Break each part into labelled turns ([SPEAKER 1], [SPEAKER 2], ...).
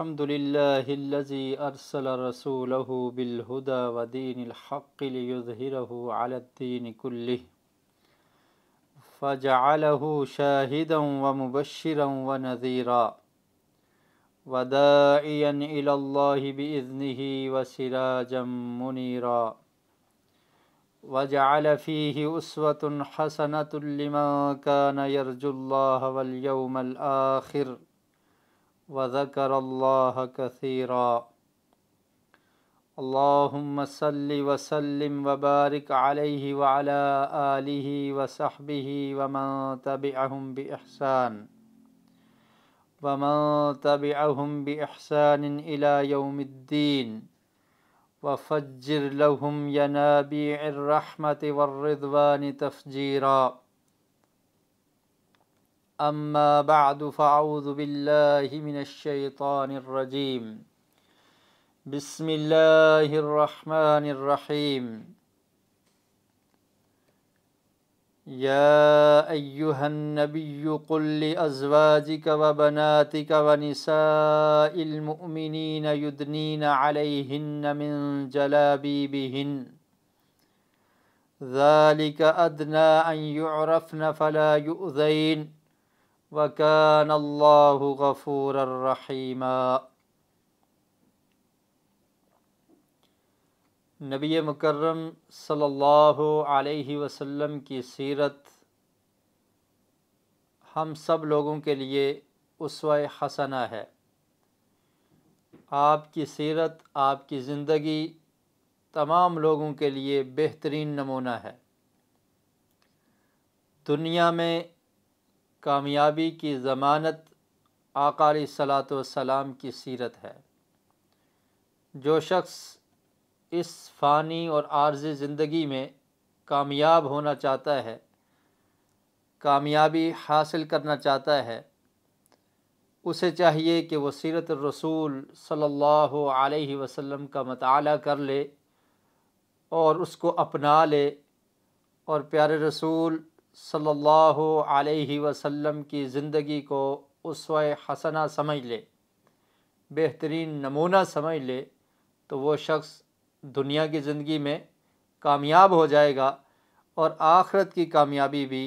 [SPEAKER 1] الحمد لله الذي أرسل رسوله بالهدى ودين الحق ليظهره على الدين كله فجعله شاهدا ومبشرا ونذيرا وداعيا إلى الله بإذنه وسراجا منيرا وجعل فيه أسوة حسنة لمن كان يرجو الله واليوم الآخر وذكر الله كثيرا اللهم صل وسلم وبارك عليه وعلى آله وصحبه ومن تبعهم بإحسان إلى يوم الدين وفجر لهم ينابيع الرحمة والرضوان تفجيرا أما بعد فأعوذ بالله من الشيطان الرجيم بسم الله الرحمن الرحيم يا أيها النبي قل لأزواجك وبناتك ونساء المؤمنين يدنين عليهن من جلابيبهن ذلك أدنى أن يعرفن فلا يؤذين وَكَانَ اللَّهُ غَفُورًا رَحِيمًا۔ نبی مکرم صلی اللہ علیہ وسلم کی سیرت ہم سب لوگوں کے لیے اسوہ حسنہ ہے۔ آپ کی سیرت، آپ کی زندگی تمام لوگوں کے لیے بہترین نمونہ ہے۔ دنیا میں کامیابی کی ضمانت آقا علیہ الصلاۃ والسلام کی سیرت ہے۔ جو شخص اس فانی اور عارضی زندگی میں کامیاب ہونا چاہتا ہے، کامیابی حاصل کرنا چاہتا ہے، اسے چاہیے کہ وہ سیرت الرسول صلی اللہ علیہ وسلم کا مطالعہ کر لے اور اس کو اپنا لے اور پیارے رسول صلی اللہ علیہ وسلم کی زندگی کو اسوہ حسنہ سمجھ لے، بہترین نمونہ سمجھ لے، تو وہ شخص دنیا کی زندگی میں کامیاب ہو جائے گا، اور آخرت کی کامیابی بھی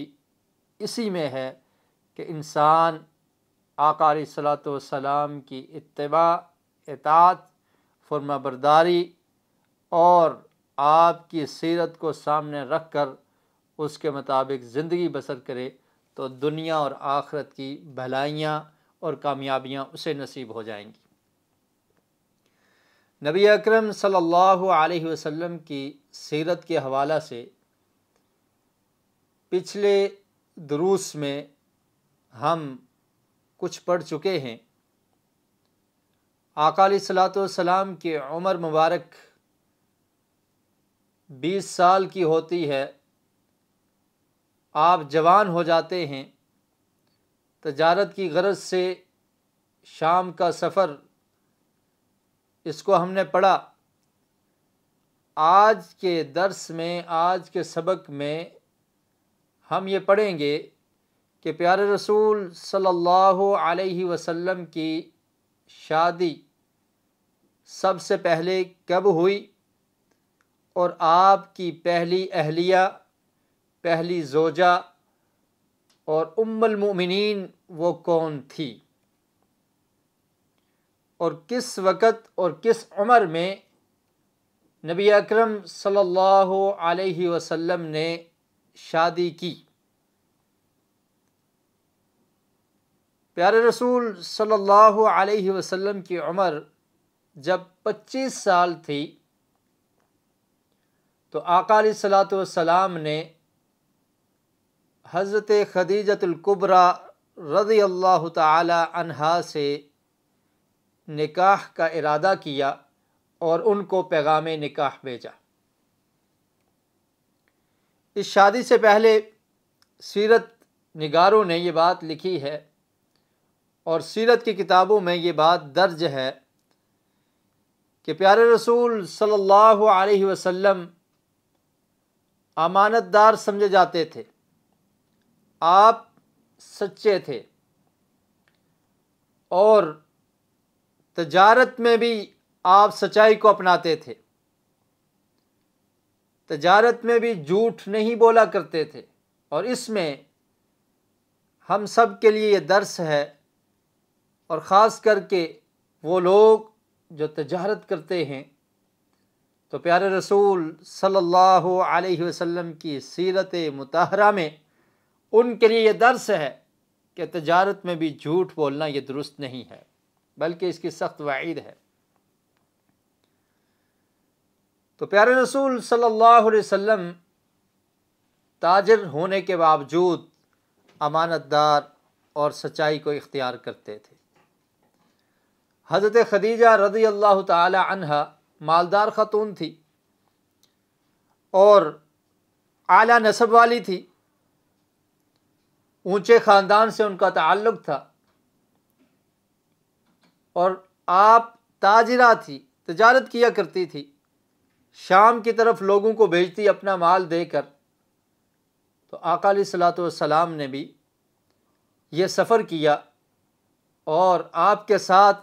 [SPEAKER 1] اسی میں ہے کہ انسان آقا علیہ الصلاۃ والسلام کی اتباع، اطاعت، فرما برداری اور آپ کی سیرت کو سامنے رکھ کر اس کے مطابق زندگی بسر کرے، تو دنیا اور آخرت کی بھلائیاں اور کامیابیاں اسے نصیب ہو جائیں گی۔ نبی اکرم صلی اللہ علیہ وسلم کی سیرت کے حوالہ سے پچھلے دروس میں ہم کچھ پڑھ چکے ہیں۔ آقا علیہ الصلاۃ والسلام کی عمر مبارک 20 سال کی ہوتی ہے، آپ جوان ہو جاتے ہیں۔ تجارت کی غرض سے شام کا سفر، اس کو ہم نے پڑھا۔ آج کے درس میں، آج کے سبق میں ہم یہ پڑھیں گے کہ پیارے رسول صلی اللہ علیہ وسلم کی شادی سب سے پہلے کب ہوئی، اور آپ کی پہلی اہلیہ، پہلی زوجہ اور ام المؤمنین وہ کون تھی، اور کس وقت اور کس عمر میں نبی اکرم صلی اللہ علیہ وسلم نے شادی کی۔ پیارے رسول صلی اللہ علیہ وسلم کی عمر جب 25 سال تھی تو آقا علیہ الصلاۃ والسلام نے حضرت خدیجۃ الکبریٰ رضی اللہ تعالی عنہا سے نکاح کا ارادہ کیا اور ان کو پیغام نکاح بھیجا۔ اس شادی سے پہلے سیرت نگاروں نے یہ بات لکھی ہے اور سیرت کی کتابوں میں یہ بات درج ہے کہ پیارے رسول صلی اللہ علیہ وسلم امانت دار سمجھے جاتے تھے، آپ سچے تھے، اور تجارت میں بھی آپ سچائی کو اپناتے تھے، تجارت میں بھی جھوٹ نہیں بولا کرتے تھے، اور اس میں ہم سب کے لیے یہ درس ہے، اور خاص کر کے وہ لوگ جو تجارت کرتے ہیں، تو پیارے رسول صلی اللہ علیہ وسلم کی سیرت مطہرہ میں ان کے لیے یہ درس ہے کہ تجارت میں بھی جھوٹ بولنا یہ درست نہیں ہے، بلکہ اس کی سخت وعید ہے۔ تو پیارے رسول صلی اللہ علیہ وسلم تاجر ہونے کے باوجود امانت دار اور سچائی کو اختیار کرتے تھے۔ حضرت خدیجہ رضی اللہ تعالی عنہا مالدار خاتون تھی اور اعلیٰ نسب والی تھی، اونچے خاندان سے ان کا تعلق تھا، اور آپ تاجرہ تھی، تجارت کیا کرتی تھی، شام کی طرف لوگوں کو بھیجتی اپنا مال دے کر۔ تو آقا علیہ الصلوۃ والسلام نے بھی یہ سفر کیا، اور آپ کے ساتھ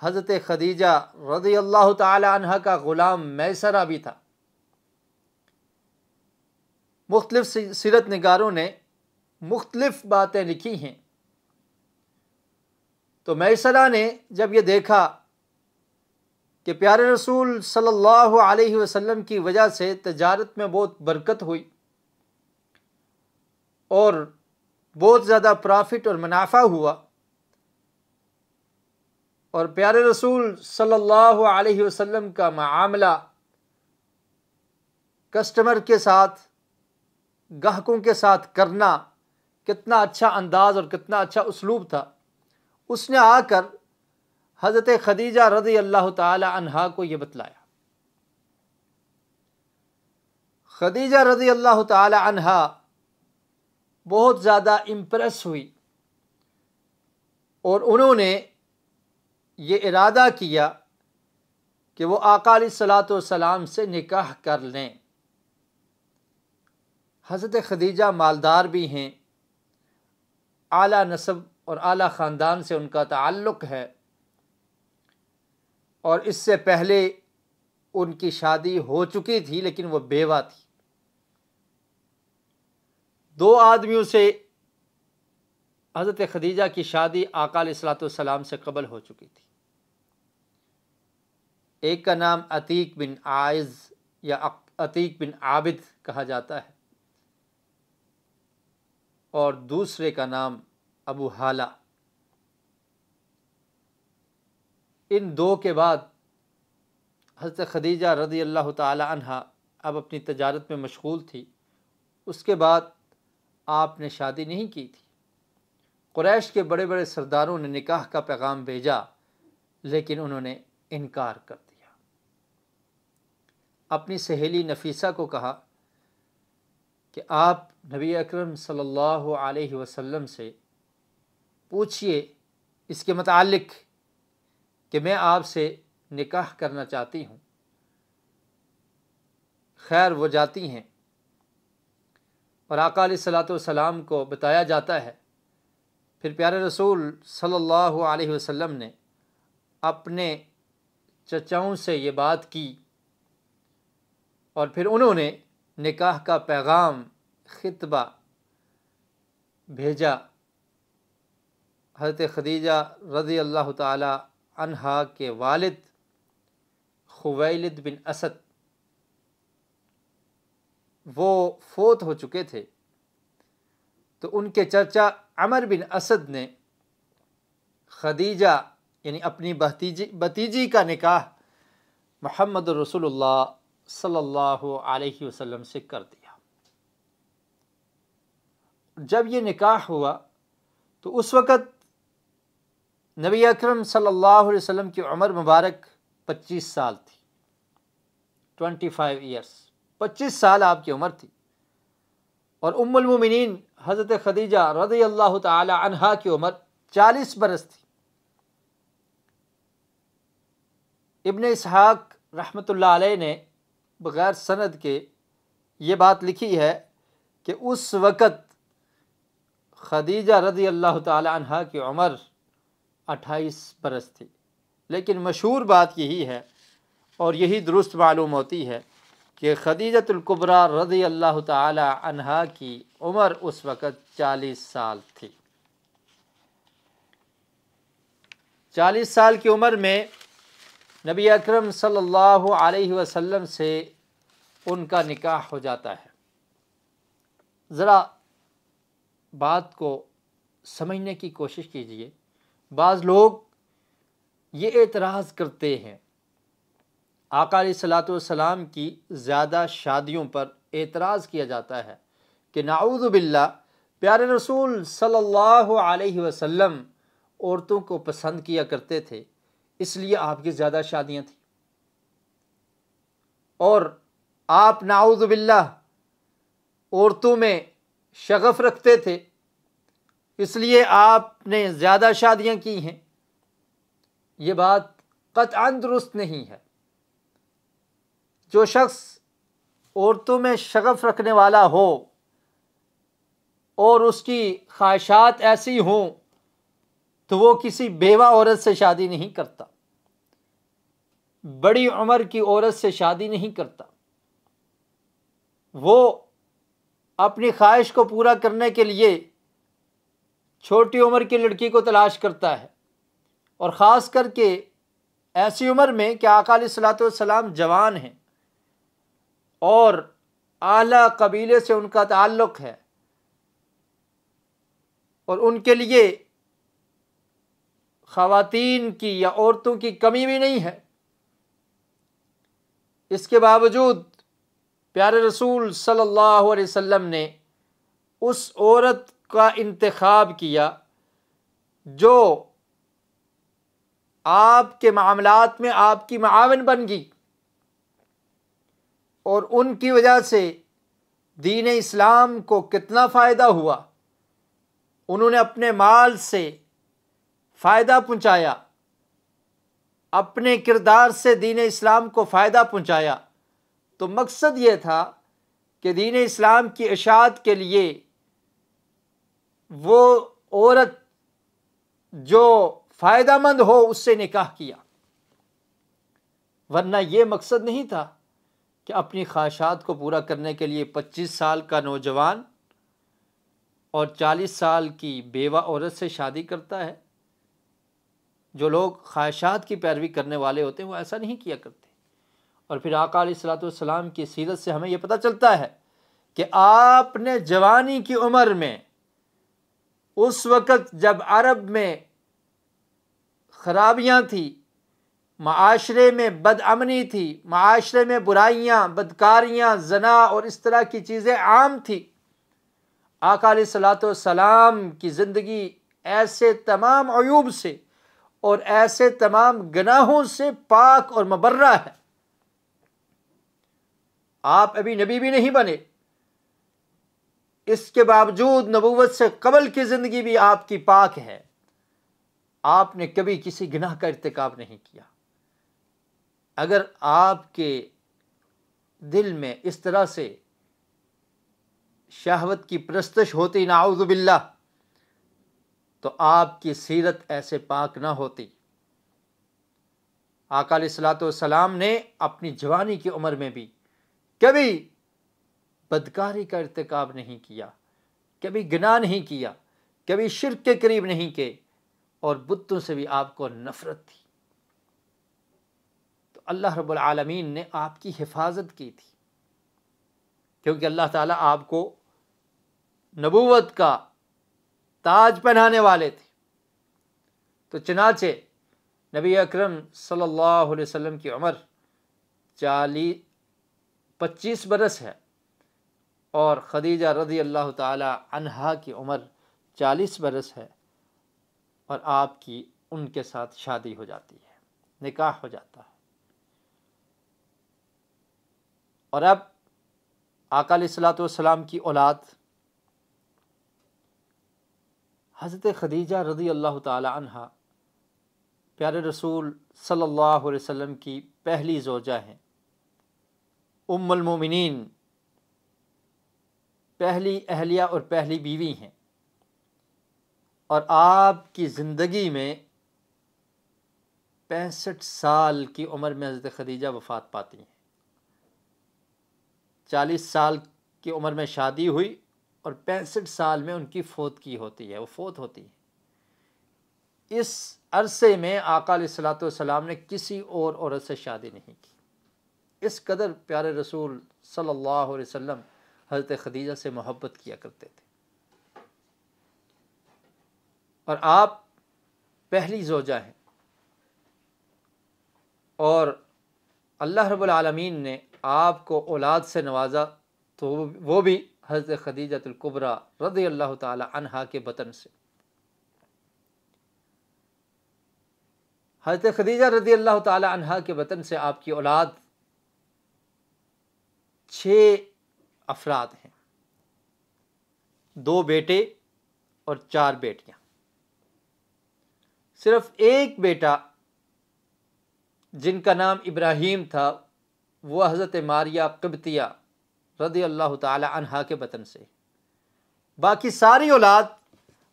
[SPEAKER 1] حضرت خدیجہ رضی اللہ تعالی عنہ کا غلام میسرہ بھی تھا۔ مختلف سیرت نگاروں نے مختلف باتیں لکھی ہیں۔ تو میسرہ نے جب یہ دیکھا کہ پیارے رسول صلی اللہ علیہ وسلم کی وجہ سے تجارت میں بہت برکت ہوئی اور بہت زیادہ پرافٹ اور منافع ہوا، اور پیارے رسول صلی اللہ علیہ وسلم کا معاملہ کسٹمر کے ساتھ، گاہکوں کے ساتھ کرنا کتنا اچھا انداز اور کتنا اچھا اسلوب تھا، اس نے آ کر حضرت خدیجہ رضی اللہ تعالی عنہا کو یہ بتلایا۔ خدیجہ رضی اللہ تعالی عنہا بہت زیادہ امپریس ہوئی، اور انہوں نے یہ ارادہ کیا کہ وہ آقا علیہ الصلوۃ والسلام سے نکاح کر لیں۔ حضرت خدیجہ مالدار بھی ہیں، اعلیٰ نسب اور اعلیٰ خاندان سے ان کا تعلق ہے، اور اس سے پہلے ان کی شادی ہو چکی تھی لیکن وہ بیوہ تھی۔ 2 آدمیوں سے حضرت خدیجہ کی شادی آقا علیہ الصلوۃ والسلام سے قبل ہو چکی تھی۔ ایک کا نام عتیق بن عائض یا عتیق بن عابد کہا جاتا ہے، اور دوسرے کا نام ابو ہالہ۔ ان 2 کے بعد حضرت خدیجہ رضی اللہ تعالی عنہا اب اپنی تجارت میں مشغول تھی۔ اس کے بعد آپ نے شادی نہیں کی تھی۔ قریش کے بڑے بڑے سرداروں نے نکاح کا پیغام بھیجا، لیکن انہوں نے انکار کر دیا۔ اپنی سہیلی نفیسہ کو کہا کہ آپ نبی اکرم صلی اللہ علیہ وسلم سے پوچھئے اس کے متعلق کہ میں آپ سے نکاح کرنا چاہتی ہوں۔ خیر وہ جاتی ہیں، اور آقا علیہ الصلوۃ والسلام کو بتایا جاتا ہے۔ پھر پیارے رسول صلی اللہ علیہ وسلم نے اپنے چچاؤں سے یہ بات کی، اور پھر انہوں نے نکاح کا پیغام، خطبہ بھیجا حضرت خدیجہ رضی اللہ تعالی عنہا کے والد خویلد بن اسد۔ وہ فوت ہو چکے تھے، تو ان کے چچا عمر بن اسد نے خدیجہ یعنی اپنی بھتیجی کا نکاح محمد رسول اللہ صلی اللہ علیہ وسلم سے کر دیا۔ جب یہ نکاح ہوا تو اس وقت نبی اکرم صلی اللہ علیہ وسلم کی عمر مبارک 25 سال تھی، 25 ایئرس، 25 سال آپ کی عمر تھی، اور ام المومنین حضرت خدیجہ رضی اللہ تعالی عنہا کی عمر 40 برس تھی۔ ابن اسحاق رحمۃ اللہ علیہ نے بغیر سند کے یہ بات لکھی ہے کہ اس وقت خدیجہ رضی اللہ تعالی عنہا کی عمر 28 برس تھی، لیکن مشہور بات یہی ہے اور یہی درست معلوم ہوتی ہے کہ خدیجۃ الکبریٰ رضی اللہ تعالی عنہا کی عمر اس وقت 40 سال تھی۔ 40 سال کی عمر میں نبی اکرم صلی اللہ علیہ وسلم سے ان کا نکاح ہو جاتا ہے۔ ذرا بات کو سمجھنے کی کوشش کیجئے۔ بعض لوگ یہ اعتراض کرتے ہیں، آقا علیہ الصلوۃ والسلام کی زیادہ شادیوں پر اعتراض کیا جاتا ہے کہ نعوذ باللہ پیارے رسول صلی اللہ علیہ وسلم عورتوں کو پسند کیا کرتے تھے، اس لیے آپ کی زیادہ شادیاں تھیں، اور آپ نعوذ باللہ عورتوں میں شغف رکھتے تھے، اس لیے آپ نے زیادہ شادیاں کی ہیں۔ یہ بات قطعاً درست نہیں ہے۔ جو شخص عورتوں میں شغف رکھنے والا ہو اور اس کی خواہشات ایسی ہوں تو وہ کسی بیوہ عورت سے شادی نہیں کرتا، بڑی عمر کی عورت سے شادی نہیں کرتا۔ وہ اپنی خواہش کو پورا کرنے کے لیے چھوٹی عمر کی لڑکی کو تلاش کرتا ہے، اور خاص کر کے ایسی عمر میں کہ آقا علیہ الصلوۃ والسلام جوان ہیں اور اعلیٰ قبیلے سے ان کا تعلق ہے، اور ان کے لیے خواتین کی یا عورتوں کی کمی بھی نہیں ہے۔ اس کے باوجود پیارے رسول صلی اللہ علیہ وسلم نے اس عورت کا انتخاب کیا جو آپ کے معاملات میں آپ کی معاون بن گئی، اور ان کی وجہ سے دین اسلام کو کتنا فائدہ ہوا۔ انہوں نے اپنے مال سے فائدہ پہنچایا، اپنے کردار سے دین اسلام کو فائدہ پہنچایا۔ تو مقصد یہ تھا کہ دین اسلام کی اشاعت کے لیے وہ عورت جو فائدہ مند ہو اس سے نکاح کیا، ورنہ یہ مقصد نہیں تھا کہ اپنی خواہشات کو پورا کرنے کے لیے 25 سال کا نوجوان اور 40 سال کی بیوہ عورت سے شادی کرتا ہے۔ جو لوگ خواہشات کی پیروی کرنے والے ہوتے ہیں وہ ایسا نہیں کیا کرتے۔ اور پھر آقا علیہ الصلوۃ والسلام کی سیرت سے ہمیں یہ پتہ چلتا ہے کہ آپ نے جوانی کی عمر میں، اس وقت جب عرب میں خرابیاں تھیں، معاشرے میں بد امنی تھی، معاشرے میں برائیاں، بدکاریاں، زنا اور اس طرح کی چیزیں عام تھی، آقا علیہ الصلوۃ والسلام کی زندگی ایسے تمام عیوب سے اور ایسے تمام گناہوں سے پاک اور مبرہ ہے۔ آپ ابھی نبی بھی نہیں بنے، اس کے باوجود نبوت سے قبل کی زندگی بھی آپ کی پاک ہے۔ آپ نے کبھی کسی گناہ کا ارتکاب نہیں کیا۔ اگر آپ کے دل میں اس طرح سے شہوت کی پرستش ہوتی نعوذ باللہ تو آپ کی سیرت ایسے پاک نہ ہوتی۔ آقا علیہ الصلوۃ والسلام نے اپنی جوانی کی عمر میں بھی کبھی بدکاری کا ارتکاب نہیں کیا، کبھی گناہ نہیں کیا، کبھی شرک کے قریب نہیں گئے، اور بتوں سے بھی آپ کو نفرت تھی۔ تو اللہ رب العالمین نے آپ کی حفاظت کی تھی، کیونکہ اللہ تعالیٰ آپ کو نبوت کا تاج پہنانے والے تھے۔ تو چنانچہ نبی اکرم صلی اللہ علیہ وسلم کی عمر 25 برس ہے، اور خدیجہ رضی اللہ تعالی عنہا کی عمر 40 برس ہے، اور آپ کی ان کے ساتھ شادی ہو جاتی ہے، نکاح ہو جاتا ہے۔ اور اب آقا علیہ الصلوۃ والسلام کی اولاد حضرت خدیجہ رضی اللہ تعالی عنہا پیارے رسول صلی اللہ علیہ وسلم کی پہلی زوجہ ہیں، ام المومنین، پہلی اہلیہ اور پہلی بیوی ہیں، اور آپ کی زندگی میں 65 سال کی عمر میں حضرت خدیجہ وفات پاتی ہیں۔ 40 سال کی عمر میں شادی ہوئی اور 65 سال میں ان کی فوتگی ہوتی ہے، وہ فوت ہوتی ہے۔ اس عرصے میں آقا علیہ الصلوۃ والسلام نے کسی اور عورت سے شادی نہیں کی۔ اس قدر پیارے رسول صلی اللہ علیہ وسلم حضرت خدیجہ سے محبت کیا کرتے تھے، اور آپ پہلی زوجہ ہیں، اور اللہ رب العالمین نے آپ کو اولاد سے نوازا تو وہ بھی حضرت خدیجہ الکبریٰ رضی اللہ تعالی عنہا کے بطن سے۔ حضرت خدیجہ رضی اللہ تعالی عنہا کے بطن سے آپ کی اولاد 6 افراد ہیں، 2 بیٹے اور 4 بیٹیاں۔ صرف ایک بیٹا جن کا نام ابراہیم تھا وہ حضرت ماریہ قبطیہ رضی اللہ تعالی عنہا کے بطن سے۔ باقی ساری اولاد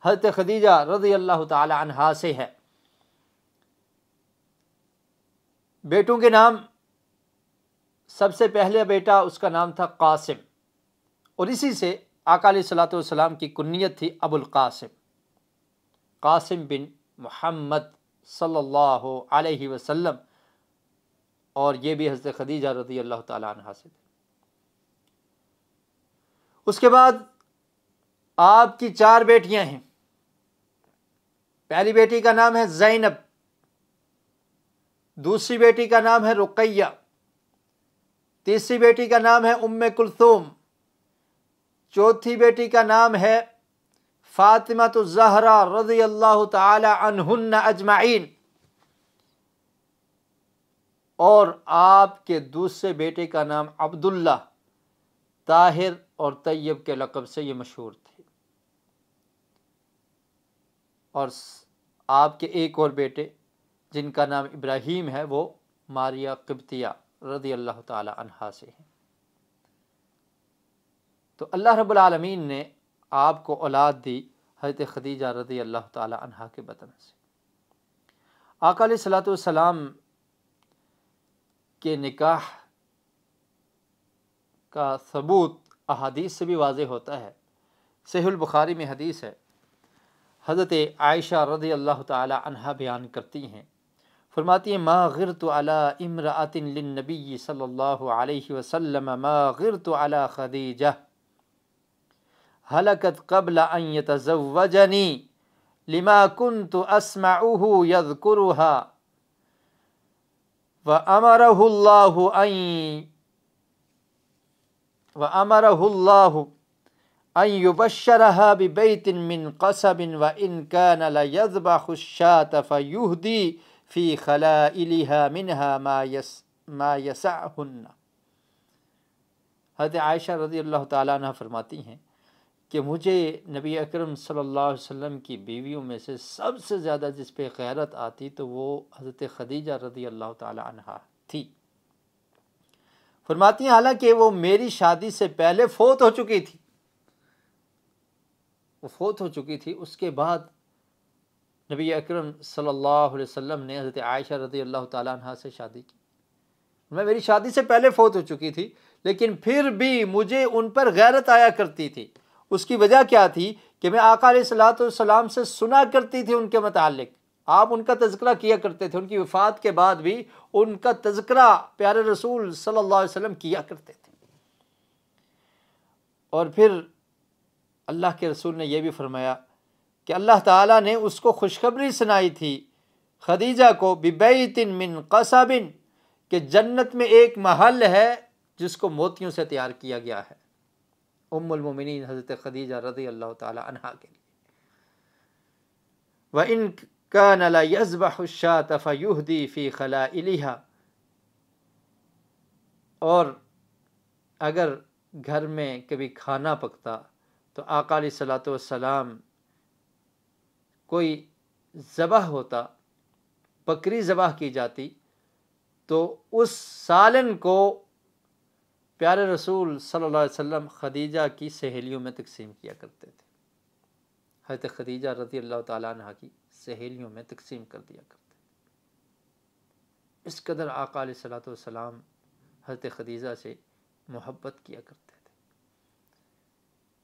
[SPEAKER 1] حضرت خدیجہ رضی اللہ تعالی عنہا سے ہے۔ بیٹوں کے نام، سب سے پہلے بیٹا اس کا نام تھا قاسم، اور اسی سے آقا علیہ الصلوۃ والسلام کی کنیت تھی ابو القاسم، قاسم بن محمد صلی اللہ علیہ وسلم، اور یہ بھی حضرت خدیجہ رضی اللہ تعالی عنہا سے تھے۔ اس کے بعد آپ کی 4 بیٹیاں ہیں۔ پہلی بیٹی کا نام ہے زینب، دوسری بیٹی کا نام ہے رقیہ، تیسری بیٹی کا نام ہے ام کلثوم، چوتھی بیٹی کا نام ہے فاطمہ الزہرا رضی اللہ تعالی عنہن اجمعین، اور آپ کے دوسرے بیٹے کا نام عبداللہ، طاہر اور طیب کے لقب سے یہ مشہور تھے، اور آپ کے ایک اور بیٹے جن کا نام ابراہیم ہے وہ ماریہ قبطیہ رضی اللہ تعالی عنہا سے ہیں۔ تو اللہ رب العالمین نے آپ کو اولاد دی حضرت خدیجہ رضی اللہ تعالی عنہا کے بطن سے۔ آقا علیہ الصلوۃ والسلام کے نکاح کا ثبوت احادیث سے بھی واضح ہوتا ہے۔ صحیح البخاری میں حدیث ہے، حضرت عائشہ رضی اللہ تعالی عنہا بیان کرتی ہیں، فرماتی ہیں ما غرت علی امرأۃ للنبی صلی اللہ علیہ وسلم ما غرت علی خدیجہ ہلکت قبل ان یتزوجنی لما كنت اسمعه يذكرها وامره الله ان يبشرها ببيت من قصب وان كان ليذبح الشاة فيهدي في خلائلها منها ما يسعهن۔ حضرت عائشہ رضی اللہ تعالیٰ عنہ فرماتی ہیں کہ مجھے نبی اکرم صلی اللہ علیہ وسلم کی بیویوں میں سے سب سے زیادہ جس پہ غیرت آتی تو وہ حضرت خدیجہ رضی اللہ تعالی عنہا تھی۔ فرماتی ہیں حالانکہ وہ میری شادی سے پہلے فوت ہو چکی تھی، اس کے بعد نبی اکرم صلی اللہ علیہ وسلم نے حضرت عائشہ رضی اللہ تعالی عنہا سے شادی کی۔ میری شادی سے پہلے فوت ہو چکی تھی، لیکن پھر بھی مجھے ان پر غیرت آیا کرتی تھی۔ اس کی وجہ کیا تھی کہ میں آقا علیہ الصلوۃ والسلام سے سنا کرتی تھی ان کے متعلق، آپ ان کا تذکرہ کیا کرتے تھے، ان کی وفات کے بعد بھی ان کا تذکرہ پیارے رسول صلی اللہ علیہ وسلم کیا کرتے تھے۔ اور پھر اللہ کے رسول نے یہ بھی فرمایا کہ اللہ تعالیٰ نے اس کو خوشخبری سنائی تھی خدیجہ کو ببیت من قصب، کہ جنت میں ایک محل ہے جس کو موتیوں سے تیار کیا گیا ہے، ام المومنین حضرت خدیجہ رضی اللہ تعالی عنہا کے لیے۔ وَإِن كَانَ لَيَذْبَحُ الشَّاةَ فَيُهْدِي فِي خَلَائِلِهَا، اور اگر گھر میں کبھی کھانا پکتا تو آقا علیہ الصلوۃ والسلام کوئی ذبح ہوتا، بکری ذبح کی جاتی تو اس سالن کو پیارے رسول صلی اللہ علیہ وسلم خدیجہ کی سہیلیوں میں تقسیم کیا کرتے تھے، حضرت خدیجہ رضی اللہ تعالیٰ عنہ کی سہیلیوں میں تقسیم کر دیا کرتے۔ اس قدر آقا علیہ الصلوۃ والسلام حضرت خدیجہ سے محبت کیا کرتے تھے۔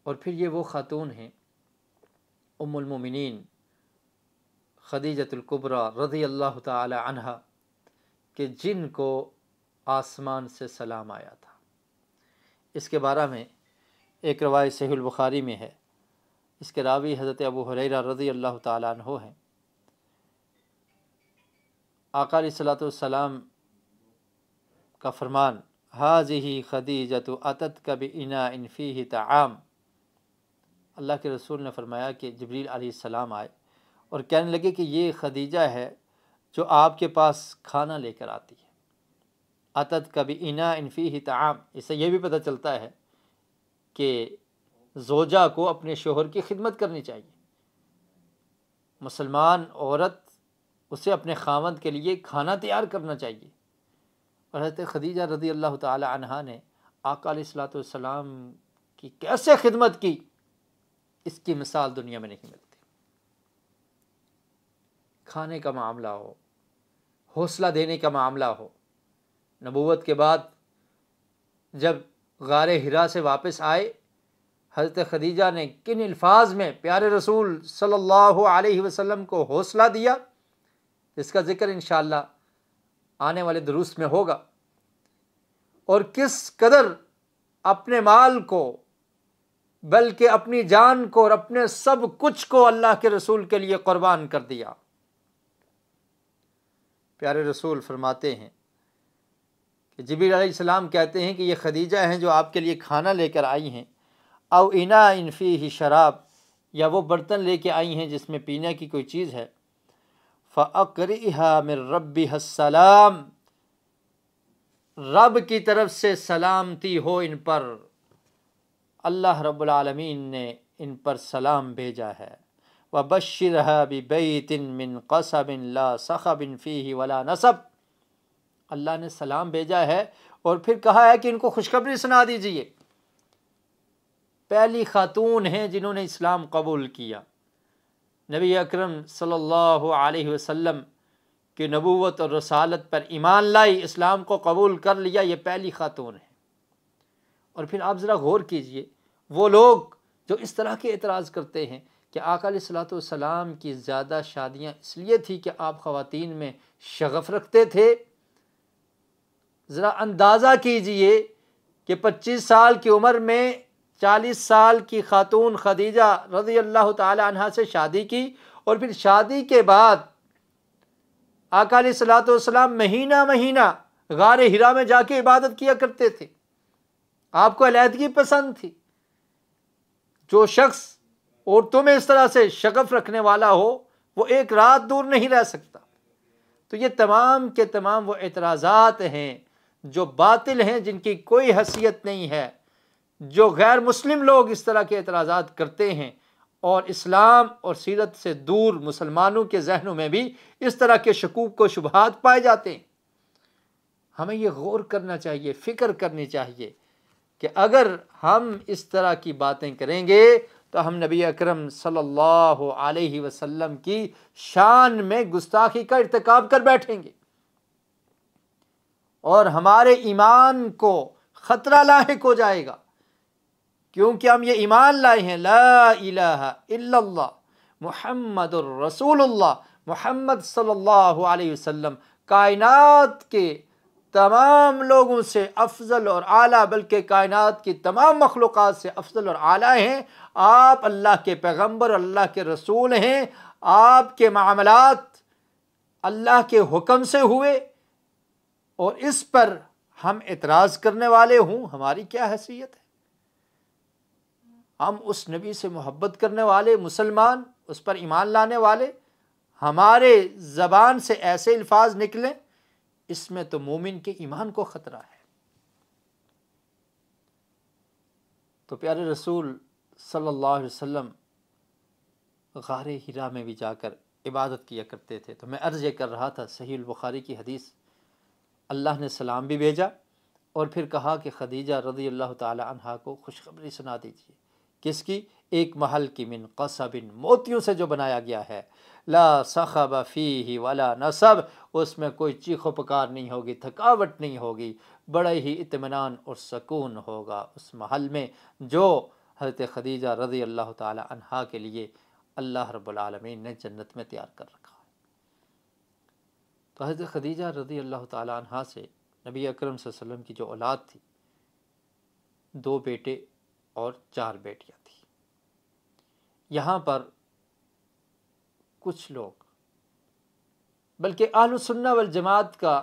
[SPEAKER 1] اور پھر یہ وہ خاتون ہیں ام المومنین خدیجۃ الکبریٰ رضی اللہ تعالی عنہا کہ جن کو آسمان سے سلام آیا تھا۔ اس کے بارے میں ایک روایت صحیح البخاری میں ہے، اس کے راوی حضرت ابو ہریرہ رضی اللہ تعالی عنہ ہیں۔ آقا علیہ الصلوۃ والسلام کا فرمان، ھذہ خدیجۃ اتتک باناء فیہ طعام، اللہ کے رسول نے فرمایا کہ جبریل علیہ السلام آئے اور کہنے لگے کہ یہ خدیجہ ہے جو آپ کے پاس کھانا لے کر آتی ہے۔ اتتک باناء فیہ طعام، اس سے یہ بھی پتہ چلتا ہے کہ زوجہ کو اپنے شوہر کی خدمت کرنی چاہیے۔ مسلمان عورت اسے اپنے خاوند کے لیے کھانا تیار کرنا چاہیے، اور حضرت خدیجہ رضی اللہ تعالی عنہا نے آقا علیہ الصلوۃ والسلام کی کیسے خدمت کی، اس کی مثال دنیا میں نہیں ملتی۔ کھانے کا معاملہ ہو، حوصلہ دینے کا معاملہ ہو۔ نبوت کے بعد جب غار حرا سے واپس آئے، حضرت خدیجہ نے کن الفاظ میں پیارے رسول صلی اللہ علیہ وسلم کو حوصلہ دیا، اس کا ذکر انشاءاللہ آنے والے دروس میں ہوگا، اور کس قدر اپنے مال کو بلکہ اپنی جان کو اور اپنے سب کچھ کو اللہ کے رسول کے لیے قربان کر دیا۔ پیارے رسول فرماتے ہیں کہ جبریل علیہ السلام کہتے ہیں کہ یہ خدیجہ ہیں جو آپ کے لیے کھانا لے کر آئی ہیں، او اناء فیہ شراب، یا وہ برتن لے کے آئی ہیں جس میں پینے کی کوئی چیز ہے، فَأَقْرِئِهَا مِن رَبِّهَا السَّلَامُ، رب کی طرف سے سلامتی ہو ان پر، اللہ رب العالمین نے ان پر سلام بھیجا ہے۔ وَبَشِّرْهَا بِبَيْتٍ مِّن قَصَبٍ لَا صَخَبٍ فِيهِ وَلَا نَصَبٍ، اللہ نے سلام بھیجا ہے اور پھر کہا ہے کہ ان کو خوشخبری سنا دیجئے۔ پہلی خاتون ہیں جنہوں نے اسلام قبول کیا، نبی اکرم صلی اللہ علیہ وسلم کی نبوت اور رسالت پر ایمان لائی، اسلام کو قبول کر لیا، یہ پہلی خاتون ہے۔ اور پھر آپ ذرا غور کیجئے، وہ لوگ جو اس طرح کے اعتراض کرتے ہیں کہ آقا علیہ الصلوۃ والسلام کی زیادہ شادیاں اس لیے تھی کہ آپ خواتین میں شغف رکھتے تھے، ذرا اندازہ کیجئے کہ 25 سال کی عمر میں 40 سال کی خاتون خدیجہ رضی اللہ تعالی عنہا سے شادی کی، اور پھر شادی کے بعد آقا علیہ الصلوۃ والسلام مہینہ مہینہ غار حرا میں جا کے عبادت کیا کرتے تھے۔ آپ کو علیحدگی پسند تھی۔ جو شخص عورتوں میں اس طرح سے شغف رکھنے والا ہو وہ ایک رات دور نہیں رہ سکتا۔ تو یہ تمام کے تمام وہ اعتراضات ہیں جو باطل ہیں، جن کی کوئی حیثیت نہیں ہے۔ جو غیر مسلم لوگ اس طرح کے اعتراضات کرتے ہیں اور اسلام اور سیرت سے دور مسلمانوں کے ذہنوں میں بھی اس طرح کے شکوک و شبہات پائے جاتے ہیں۔ ہمیں یہ غور کرنا چاہیے، فکر کرنی چاہیے کہ اگر ہم اس طرح کی باتیں کریں گے تو ہم نبی اکرم صلی اللہ علیہ وسلم کی شان میں گستاخی کا ارتکاب کر بیٹھیں گے، اور ہمارے ایمان کو خطرہ لاحق ہو جائے گا، کیونکہ ہم یہ ایمان لائے ہیں لا الہ الا اللہ محمد الرسول اللہ، محمد صلی اللہ علیہ وسلم کائنات کے تمام لوگوں سے افضل اور اعلیٰ، بلکہ کائنات کی تمام مخلوقات سے افضل اور اعلیٰ ہیں۔ آپ اللہ کے پیغمبر، اللہ کے رسول ہیں، آپ کے معاملات اللہ کے حکم سے ہوئے، اور اس پر ہم اعتراض کرنے والے ہوں، ہماری کیا حیثیت ہے؟ ہم اس نبی سے محبت کرنے والے مسلمان، اس پر ایمان لانے والے، ہمارے زبان سے ایسے الفاظ نکلیں، اس میں تو مومن کے ایمان کو خطرہ ہے۔ تو پیارے رسول صلی اللہ علیہ وسلم غار حرا میں بھی جا کر عبادت کیا کرتے تھے۔ تو میں عرض یہ کر رہا تھا، صحیح البخاری کی حدیث، اللہ نے سلام بھی بھیجا اور پھر کہا کہ خدیجہ رضی اللہ تعالی عنہا کو خوشخبری سنا دیجیے کس کی؟ ایک محل کی، من قصب، موتیوں سے جو بنایا گیا ہے، لا صخب فیہ ولا نصب، اس میں کوئی چیخ و پکار نہیں ہوگی، تھکاوٹ نہیں ہوگی، بڑے ہی اطمینان اور سکون ہوگا اس محل میں جو حضرت خدیجہ رضی اللہ تعالی عنہا کے لیے اللہ رب العالمین نے جنت میں تیار کر رکھا ہے۔ تو حضرت خدیجہ رضی اللہ تعالی عنہا سے نبی اکرم صلی اللہ علیہ وسلم کی جو اولاد تھی، 2 بیٹے اور 4 بیٹیاں تھیں۔ یہاں پر کچھ لوگ، بلکہ اہل السنہ والجماعت کا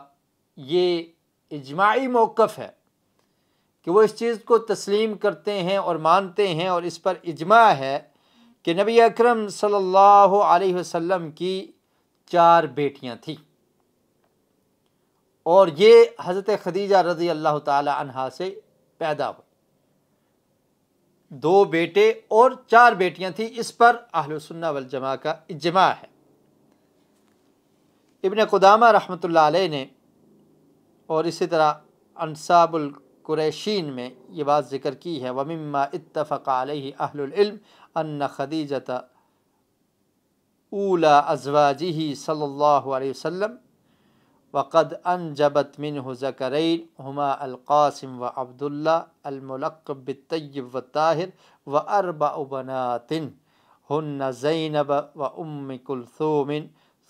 [SPEAKER 1] یہ اجماعی موقف ہے کہ وہ اس چیز کو تسلیم کرتے ہیں اور مانتے ہیں، اور اس پر اجماع ہے کہ نبی اکرم صلی اللہ علیہ وسلم کی 4 بیٹیاں تھیں، اور یہ حضرت خدیجہ رضی اللہ تعالی عنہا سے پیدا ہوئی۔ 2 بیٹے اور 4 بیٹیاں تھیں، اس پر اہل السنہ والجماع کا اجماع ہے۔ ابن قدامہ رحمۃ اللہ علیہ نے اور اسی طرح انصاب القریشین میں یہ بات ذکر کی ہے، وَمِمَّا اتَّفَقَ عَلَيْهِ أَهْلُ الْعِلْمِ أَنَّ خَدِيجَةَ أُولَى أَزْوَاجِهِ صلی اللہ علیہ وسلم وقد انجبت منه ذکرین ہما القاسم و عبد اللہ الملقب بالطیب والطاہر و4 بنات ہن زینب و کلثوم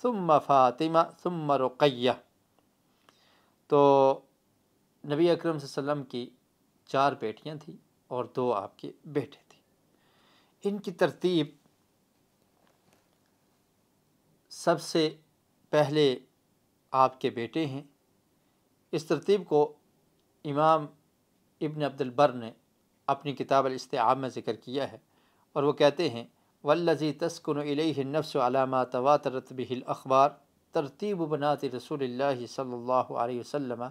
[SPEAKER 1] ثم فاطمہ ثم رقیہ۔ تو نبی اکرم صلی اللہ علیہ وسلم کی 4 بیٹیاں تھیں اور 2 آپ کے بیٹے تھے۔ ان کی ترتیب سب سے پہلے آپ کے بیٹے ہیں۔ اس ترتیب کو امام ابن عبد البر نے اپنی کتاب الاستیعاب میں ذکر کیا ہے، اور وہ کہتے ہیں والذی تسکن الیہ النفس علی ما تواترت بہ الاخبار ترتیب بنات رسول اللہ صلی اللہ علیہ وسلم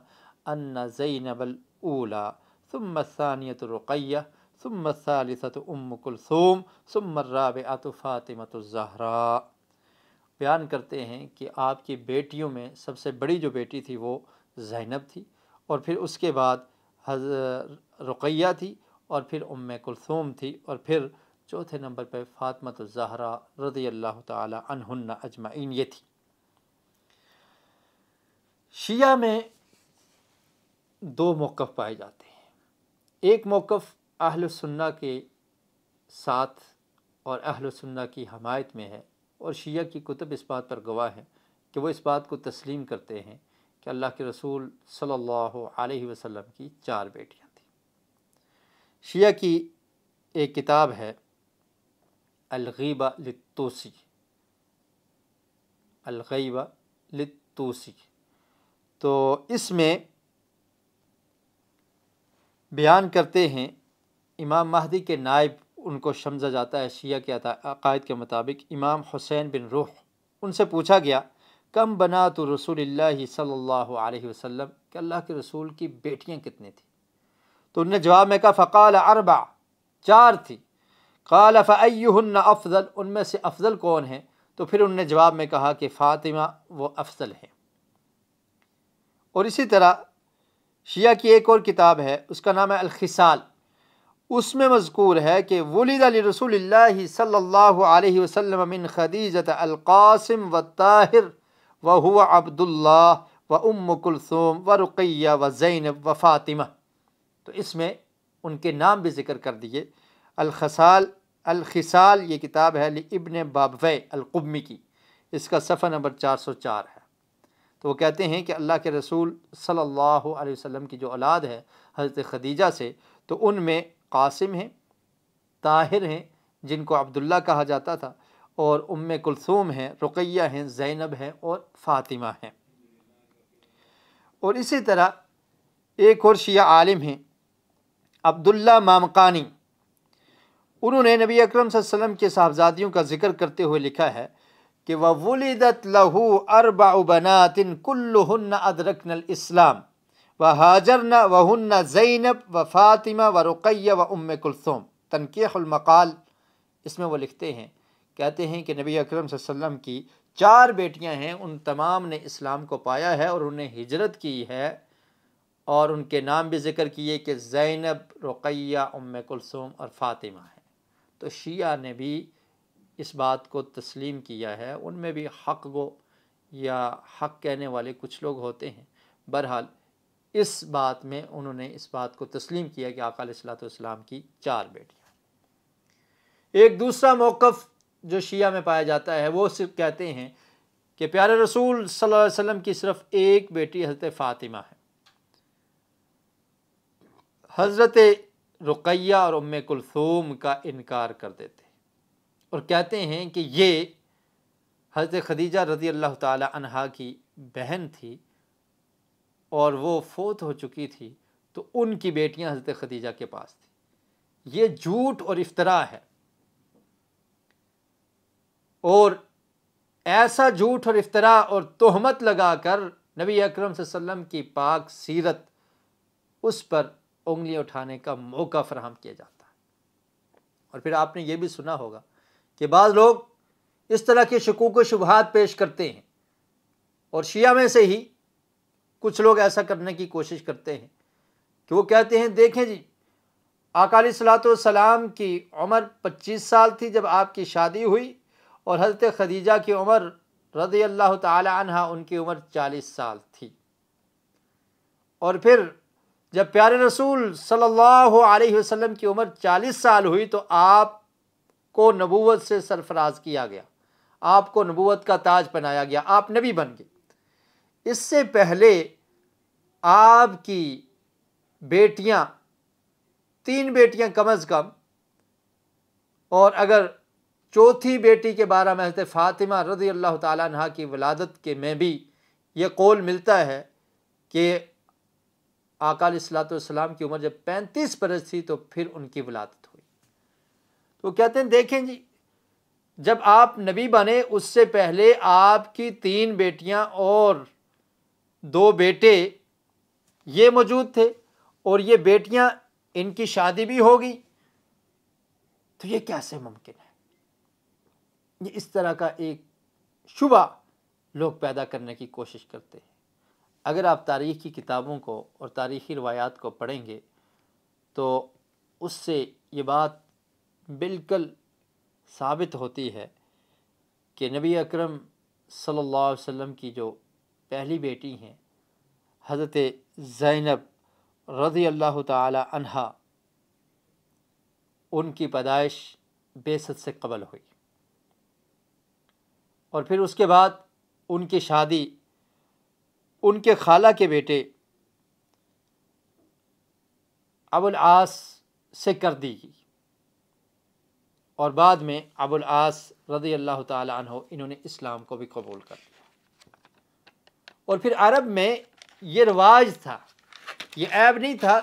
[SPEAKER 1] ان زینب الاولی ثم الثانیۃ رقیہ ثم الثالثۃ کلثوم ثم الرابعۃ فاطمۃ الزہراء۔ بیان کرتے ہیں کہ آپ کی بیٹیوں میں سب سے بڑی جو بیٹی تھی وہ زینب تھی، اور پھر اس کے بعد رقیہ تھی، اور پھر کلثوم تھی، اور پھر چوتھے نمبر پہ فاطمۃ الزہراء رضی اللہ تعالی عنہن اجمعین یہ تھی۔ شیعہ میں 2 موقف پائے جاتے ہیں، ایک موقف اہل السنہ کے ساتھ اور اہل السنہ کی حمایت میں ہے، اور شیعہ کی کتب اس بات پر گواہ ہیں کہ وہ اس بات کو تسلیم کرتے ہیں کہ اللہ کے رسول صلی اللہ علیہ وسلم کی 4 بیٹیاں تھیں۔ شیعہ کی ایک کتاب ہے الغیبہ للطوسی، الغیبہ للطوسی، تو اس میں بیان کرتے ہیں امام مہدی کے نائب ان کو سمجھا جاتا ہے شیعہ کے عقائد کے مطابق، امام حسین بن روح، ان سے پوچھا گیا کم بنات رسول اللہ صلی اللہ علیہ وسلم کہ اللہ کے رسول کی بیٹیاں کتنی تھیں؟ تو انہوں نے جواب میں کہا فقال 4 4 تھی۔ قال فأیہن افضل، ان میں سے افضل کون ہیں؟ تو پھر انہوں نے جواب میں کہا کہ فاطمہ وہ افضل ہیں۔ اور اسی طرح شیعہ کی ایک اور کتاب ہے، اس کا نام ہے الخصال، اس میں مذکور ہے کہ ولد لرسول اللہ صلی اللہ علیہ وسلم من خدیجۃ القاسم والطاہر وهو عبد اللہ و کلثوم و رقیہ و زینب و فاطمہ۔ تو اس میں ان کے نام بھی ذکر کر دیے۔ الخصال یہ کتاب ہے لابن بابویہ القمی کی، اس کا صفحہ نمبر 404 ہے۔ تو وہ کہتے ہیں کہ اللہ کے رسول صلی اللہ علیہ وسلم کی جو اولاد ہے حضرت خدیجہ سے، تو ان میں قاسم ہیں، طاہر ہیں جن کو عبداللہ کہا جاتا تھا، اور کلثوم ہیں، رقیہ ہیں، زینب ہیں اور فاطمہ ہیں۔ اور اسی طرح ایک اور شیعہ عالم ہیں عبداللہ مامقانی، انہوں نے نبی اکرم صلی اللہ علیہ وسلم کے صاحبزادیوں کا ذکر کرتے ہوئے لکھا ہے کہ وَوُلِدَتْ لَهُ 4 بَنَاتٍ كُلُّهُنَّ أَدْرَكْنَ الْإِسْلَامَ وَهَاجَرْنَ وَهُنَّ زَيْنَبْ وَفَاطِمَةُ وَرُقَيَّةُ وَأُمُّ كُلْثُوم۔ تنقیح المقال، اس میں وہ لکھتے ہیں، کہتے ہیں کہ نبی اکرم صلی اللہ علیہ وسلم کی 4 بیٹیاں ہیں، ان تمام نے اسلام کو پایا ہے اور انہیں ہجرت کی ہے، اور ان کے نام بھی ذکر کیے کہ زینب، رقیہ، کلثوم اور فاطمہ ہیں۔ تو شیعہ نے بھی اس بات کو تسلیم کیا ہے. ان میں بھی حق گو یا حق کہنے والے کچھ لوگ ہوتے ہیں. بہرحال اس بات میں انہوں نے اس بات کو تسلیم کیا کہ آقا علیہ الصلوۃ والسلام کی 4 بیٹیاں. ایک دوسرا موقف جو شیعہ میں پایا جاتا ہے وہ صرف کہتے ہیں کہ پیارے رسول صلی اللہ علیہ وسلم کی صرف ایک بیٹی حضرت فاطمہ ہے. حضرت رقیہ اور ام کلثوم کا انکار کر دیتے ہیں اور کہتے ہیں کہ یہ حضرت خدیجہ رضی اللہ تعالی عنہا کی بہن تھی اور وہ فوت ہو چکی تھی، تو ان کی بیٹیاں حضرت خدیجہ کے پاس تھیں. یہ جھوٹ اور افتراء ہے، اور ایسا جھوٹ اور افتراء اور تہمت لگا کر نبی اکرم صلی اللہ علیہ وسلم کی پاک سیرت اس پر انگلیاں اٹھانے کا موقع فراہم کیا جاتا ہے. اور پھر آپ نے یہ بھی سنا ہوگا کہ بعض لوگ اس طرح کے شکوک و شبہات پیش کرتے ہیں، اور شیعہ میں سے ہی کچھ لوگ ایسا کرنے کی کوشش کرتے ہیں کہ وہ کہتے ہیں دیکھیں جی، آقا علیہ الصلوۃ والسلام کی عمر 25 سال تھی جب آپ کی شادی ہوئی، اور حضرت خدیجہ کی عمر رضی اللہ تعالی عنہا ان کی عمر 40 سال تھی. اور پھر جب پیارے رسول صلی اللہ علیہ وسلم کی عمر 40 سال ہوئی تو آپ کو نبوت سے سرفراز کیا گیا، آپ کو نبوت کا تاج پہنایا گیا، آپ نبی بن گئے. اس سے پہلے آپ کی بیٹیاں 3 بیٹیاں کم از کم، اور اگر چوتھی بیٹی کے بارے میں حضرت فاطمہ رضی اللہ تعالیٰ عنہ کی ولادت کے میں بھی یہ قول ملتا ہے کہ آقا علیہ الصلوۃ والسلام کی عمر جب 35 برس تھی تو پھر ان کی ولادت ہوئی. تو کہتے ہیں دیکھیں جی، جب آپ نبی بنے اس سے پہلے آپ کی 3 بیٹیاں اور 2 بیٹے یہ موجود تھے، اور یہ بیٹیاں ان کی شادی بھی ہوگی، تو یہ کیسے ممکن ہے؟ یہ اس طرح کا ایک شبہ لوگ پیدا کرنے کی کوشش کرتے ہیں. اگر آپ تاریخ کی کتابوں کو اور تاریخی روایات کو پڑھیں گے تو اس سے یہ بات بالکل ثابت ہوتی ہے کہ نبی اکرم صلی اللہ علیہ وسلم کی جو پہلی بیٹی ہیں حضرت زینب رضی اللہ تعالی عنہا، ان کی پیدائش بعثت سے قبل ہوئی، اور پھر اس کے بعد ان کی شادی ان کے خالہ کے بیٹے ابو العاص سے کر دی گئی، اور بعد میں ابو العاص رضی اللہ تعالی عنہ انہوں نے اسلام کو بھی قبول کر لیا. اور پھر عرب میں یہ رواج تھا، یہ عیب نہیں تھا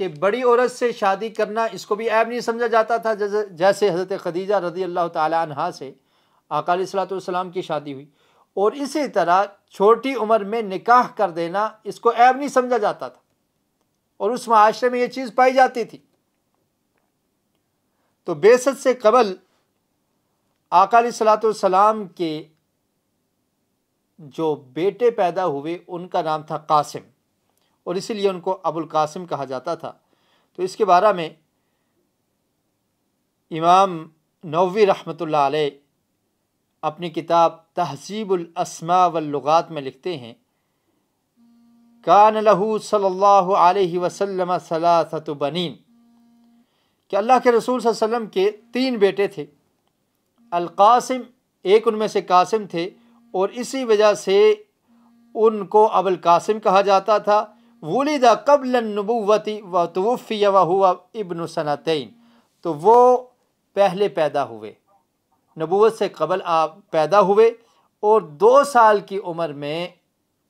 [SPEAKER 1] کہ بڑی عورت سے شادی کرنا اس کو بھی عیب نہیں سمجھا جاتا تھا. جیسے حضرت خدیجہ رضی اللہ تعالی عنہا سے آقا علیہ الصلوۃ والسلام کی شادی ہوئی، اور اسی طرح چھوٹی عمر میں نکاح کر دینا اس کو عیب نہیں سمجھا جاتا تھا، اور اس معاشرے میں یہ چیز پائی جاتی تھی. تو بعثت سے قبل آقا علیہ الصلوۃ والسلام کے جو بیٹے پیدا ہوئے ان کا نام تھا قاسم، اور اسی لیے ان کو ابو القاسم کہا جاتا تھا. تو اس کے بارے میں امام نووی رحمۃ اللہ علیہ اپنی کتاب تہذیب الاسماء واللغات میں لکھتے ہیں، کان لہ صلی اللہ علیہ وسلم ثلاثۃ بنین، کہ اللہ کے رسول صلی اللہ علیہ وسلم کے 3 بیٹے تھے. القاسم، ایک ان میں سے قاسم تھے، اور اسی وجہ سے ان کو ابو القاسم کہا جاتا تھا. ولد قبل النبوۃ وتوفی وہو ابن سنتین، تو وہ پہلے پیدا ہوئے، نبوت سے قبل آپ پیدا ہوئے، اور 2 سال کی عمر میں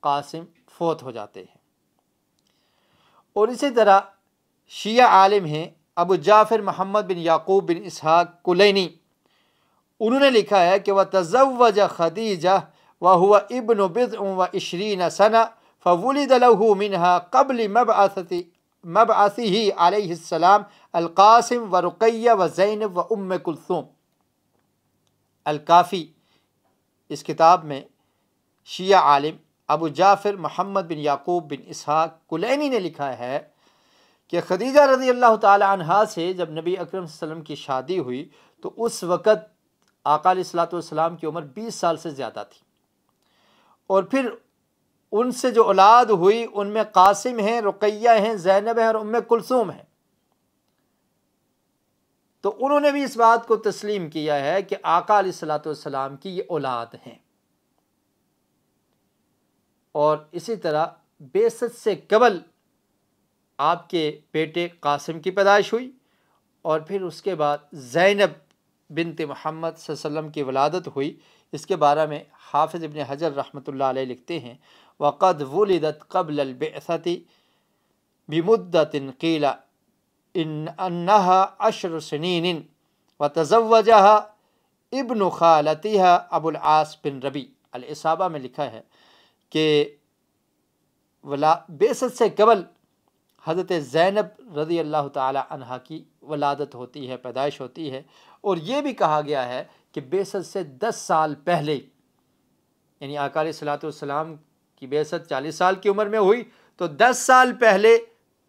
[SPEAKER 1] قاسم فوت ہو جاتے ہیں. اور اسی طرح شیعہ عالم ہیں ابو جعفر محمد بن یعقوب بن اسحاق کلینی، انہوں نے لکھا ہے کہ وَتَزَوَّجَ خَدِیجَةَ وَهُوَ ابن بضع وعشرین سنہ فولد له منها قبل مبعثه علیہ السلام القاسم ورقیہ وزینب وام کلثوم. الکافی، اس کتاب میں شیعہ عالم ابو جعفر محمد بن یعقوب بن اسحاق کلینی نے لکھا ہے کہ خدیجہ رضی اللہ تعالی عنہا سے جب نبی اکرم صلی اللہ علیہ وسلم کی شادی ہوئی تو اس وقت آقا علیہ الصلوۃ والسلام کی عمر 20 سال سے زیادہ تھی، اور پھر ان سے جو اولاد ہوئی ان میں قاسم ہیں، رقیہ ہیں، زینب ہیں اور ام کلثوم ہیں۔ تو انہوں نے بھی اس بات کو تسلیم کیا ہے کہ آقا علیہ الصلوۃ والسلام کی یہ اولاد ہیں۔ اور اسی طرح بعثت سے قبل آپ کے بیٹے قاسم کی پیدائش ہوئی، اور پھر اس کے بعد زینب بنت محمد صلی اللہ علیہ وسلم کی ولادت ہوئی۔ اس کے بارے میں حافظ ابن حجر رحمۃ اللہ علیہ لکھتے ہیں وَقَدْ وُلِدَتْ قَبْلَ الْبِعْثَةِ بِمُدَّةٍ قِيلَ إِنَّهَا 10 سنين وتزوجها ابن خالتها ابو العاص بن ربی۔ الاصابہ میں لکھا ہے کہ بعثت سے قبل حضرت زینب رضی اللہ تعالی عنہا کی ولادت ہوتی ہے، پیدائش ہوتی ہے، اور یہ بھی کہا گیا ہے کہ بعثت سے 10 سال پہلے، یعنی آقا علیہ الصلوۃ والسلام کی بعثت 40 سال کی عمر میں ہوئی، تو 10 سال پہلے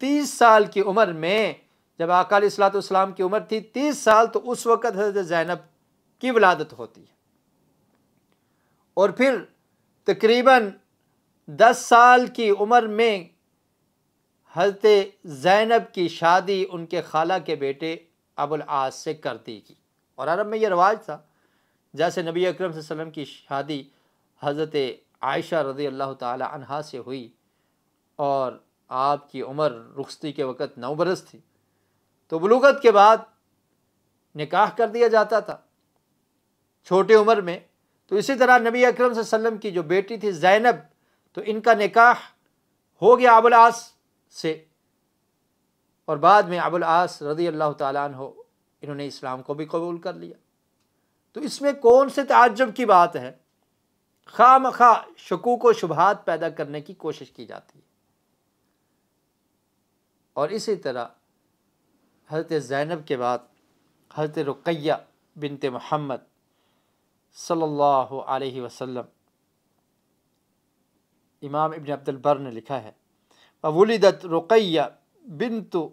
[SPEAKER 1] 30 سال کی عمر میں، جب آقا علیہ الصلوۃ والسلام کی عمر تھی 30 سال، تو اس وقت حضرت زینب کی ولادت ہوتی ہے، اور پھر تقریباً 10 سال کی عمر میں حضرت زینب کی شادی ان کے خالہ کے بیٹے ابو العاص سے کر دی گئی۔ اور عرب میں یہ رواج تھا، جیسے نبی اکرم صلی اللہ علیہ وسلم کی شادی حضرت عائشہ رضی اللہ تعالی عنہا سے ہوئی، اور آپ کی عمر رخصتی کے وقت 9 برس تھی، تو بلوغت کے بعد نکاح کر دیا جاتا تھا چھوٹے عمر میں۔ تو اسی طرح نبی اکرم صلی اللہ علیہ وسلم کی جو بیٹی تھی زینب، تو ان کا نکاح ہو گیا ابو العاص سے، اور بعد میں ابو العاص رضی اللہ تعالیٰ عنہ انہوں نے اسلام کو بھی قبول کر لیا۔ تو اس میں کون سے تعجب کی بات ہے؟ خواہ مخواہ شکوک و شبہات پیدا کرنے کی کوشش کی جاتی ہے۔ اور اسی طرح حضرت زینب کے بعد حضرت رقیہ بنت محمد صلی اللہ علیہ وسلم، امام ابن عبد البر نے لکھا ہے وَوُلِدَتْ رُقَيَّةُ بِنْتُ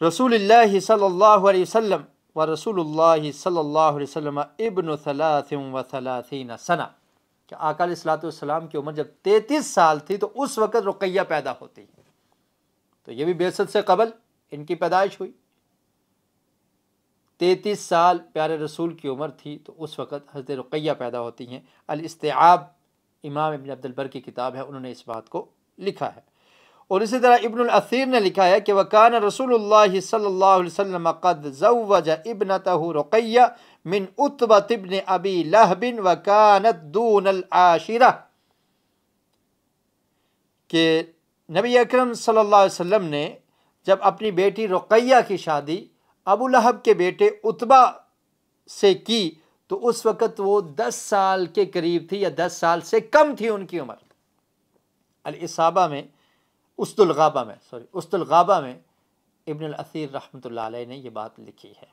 [SPEAKER 1] رسول اللہ صلی اللہ علیہ وسلم ورسول اللہ صلی اللہ علیہ وسلم ابن 33 سنہ، کہ آقا علیہ الصلوۃ والسلام کی عمر جب 33 سال تھی تو اس وقت رقیہ پیدا ہوتی ہے۔ تو یہ بھی بعثت سے قبل ان کی پیدائش ہوئی، 33 سال پیارے رسول کی عمر تھی تو اس وقت حضرت رقیہ پیدا ہوتی ہیں۔ الاستیعاب امام ابن عبد البر کی کتاب ہے، انہوں نے اس بات کو لکھا ہے۔ اور اسی طرح ابن الاثیر نے لکھا ہے کہ وَكَانَ رسول اللہ صلی اللہ علیہ وسلم قد زوج ابنته رقیہ من عتبۃ ابن ابی لہب وكانت دون العاشرہ، کہ نبی اکرم صلی اللہ علیہ وسلم نے جب اپنی بیٹی رقیہ کی شادی ابو لہب کے بیٹے عتبہ سے کی تو اس وقت وہ 10 سال کے قریب تھی، یا 10 سال سے کم تھی ان کی عمر۔ الاصابہ میں اسد الغابہ میں ابن الاثیر رحمۃ اللہ علیہ نے یہ بات لکھی ہے۔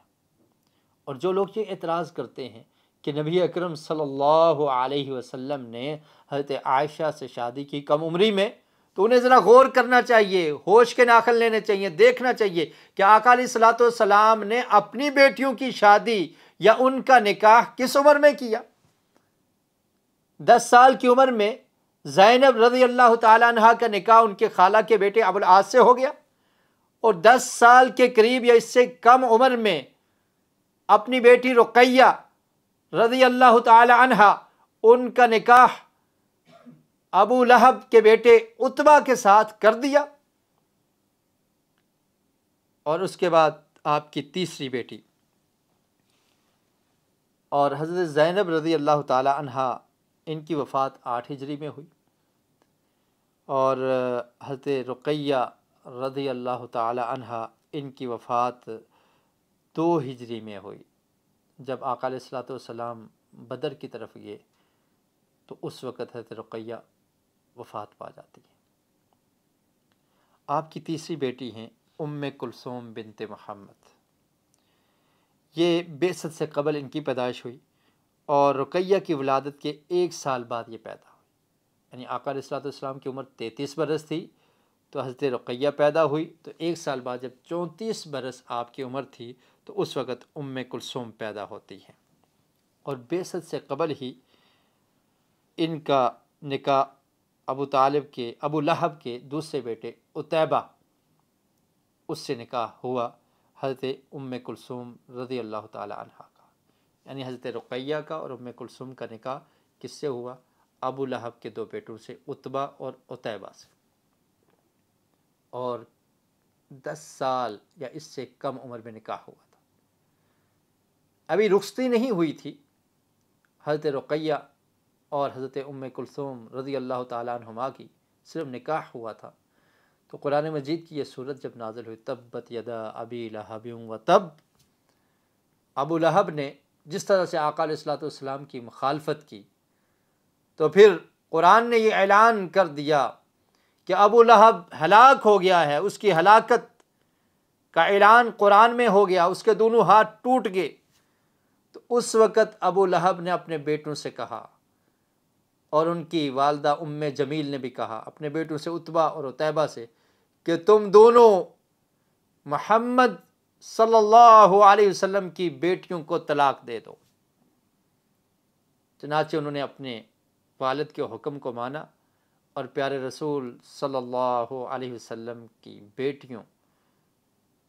[SPEAKER 1] اور جو لوگ یہ اعتراض کرتے ہیں کہ نبی اکرم صلی اللہ علیہ وسلم نے حضرت عائشہ سے شادی کی کم عمری میں، تو انہیں ذرا غور کرنا چاہیے، ہوش کے ناخن لینے چاہیے، دیکھنا چاہیے کہ آقا علیہ الصلوۃ والسلام نے اپنی بیٹیوں کی شادی یا ان کا نکاح کس عمر میں کیا۔ 10 سال کی عمر میں زینب رضی اللہ تعالیٰ عنہ کا نکاح ان کے خالہ کے بیٹے ابو العاص سے ہو گیا، اور 10 سال کے قریب یا اس سے کم عمر میں اپنی بیٹی رقیہ رضی اللہ تعالیٰ عنہ ان کا نکاح ابو لہب کے بیٹے عتبہ کے ساتھ کر دیا۔ اور اس کے بعد آپ کی تیسری بیٹی اور حضرت زینب رضی اللہ تعالی عنہ، ان کی وفات 8 ہجری میں ہوئی، اور حضرت رقیہ رضی اللہ تعالی عنہ ان کی وفات 2 ہجری میں ہوئی۔ جب آقا علیہ الصلوۃ والسلام بدر کی طرف گئے تو اس وقت حضرت رقیہ وفات پا جاتی ہے۔ آپ کی تیسری بیٹی ہیں ام کلثوم بنت محمد، یہ بعثت سے قبل ان کی پیدائش ہوئی، اور رقیہ کی ولادت کے 1 سال بعد یہ پیدا ہوئی، یعنی آقا علیہ الصلوۃ والسلام کی عمر 33 برس تھی تو حضرت رقیہ پیدا ہوئی تو 1 سال بعد جب 34 برس آپ کی عمر تھی تو اس وقت ام کلثوم پیدا ہوتی ہیں، اور بعثت سے قبل ہی ان کا نکاح ابو لہب کے دوسرے بیٹے عتیبہ اس سے نکاح ہوا حضرت ام کلثوم رضی اللہ تعالی عنہ کا، یعنی حضرت رقیہ کا اور ام کلثوم کا نکاح کس سے ہوا؟ ابو لہب کے 2 بیٹوں سے، عتبہ اور عتیبہ سے، اور 10 سال یا اس سے کم عمر میں نکاح ہوا تھا۔ ابھی رخصتی نہیں ہوئی تھی حضرت رقیہ اور حضرت ام کلثوم رضی اللہ تعالیٰ عنہما کی، صرف نکاح ہوا تھا۔ تو قرآن مجید کی یہ صورت جب نازل ہوئی، تبت یدا ابی لہب و تب، ابو لہب نے جس طرح سے آقا علیہ الصلوۃ والسلام کی مخالفت کی، تو پھر قرآن نے یہ اعلان کر دیا کہ ابو لہب ہلاک ہو گیا ہے، اس کی ہلاکت کا اعلان قرآن میں ہو گیا، اس کے دونوں ہاتھ ٹوٹ گئے۔ تو اس وقت ابو لہب نے اپنے بیٹوں سے کہا، اور ان کی والدہ ام جمیل نے بھی کہا اپنے بیٹوں سے، عتبہ اور عتیبہ سے، کہ تم دونوں محمد صلی اللہ علیہ وسلم کی بیٹیوں کو طلاق دے دو۔ چنانچہ انہوں نے اپنے والد کے حکم کو مانا اور پیارے رسول صلی اللہ علیہ وسلم کی بیٹیوں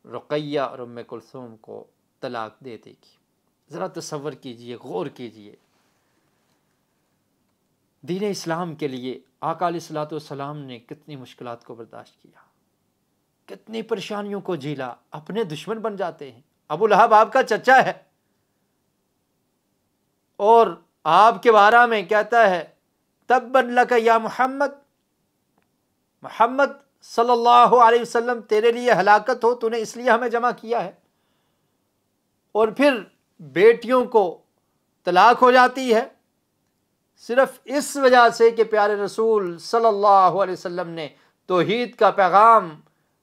[SPEAKER 1] رقیہ اور ام کلثوم کو طلاق دے دی گی۔ ذرا تصور کیجئے، غور کیجئے، دین اسلام کے لیے آقا علیہ الصلوۃ والسلام نے کتنی مشکلات کو برداشت کیا، کتنی پریشانیوں کو جھیلا، اپنے دشمن بن جاتے ہیں۔ ابو لہب آپ کا چچا ہے اور آپ کے بارے میں کہتا ہے تبا لک یا محمد، محمد صلی اللہ علیہ وسلم تیرے لیے ہلاکت ہو، تو نے اس لیے ہمیں جمع کیا ہے۔ اور پھر بیٹیوں کو طلاق ہو جاتی ہے صرف اس وجہ سے کہ پیارے رسول صلی اللہ علیہ وسلم نے توحید کا پیغام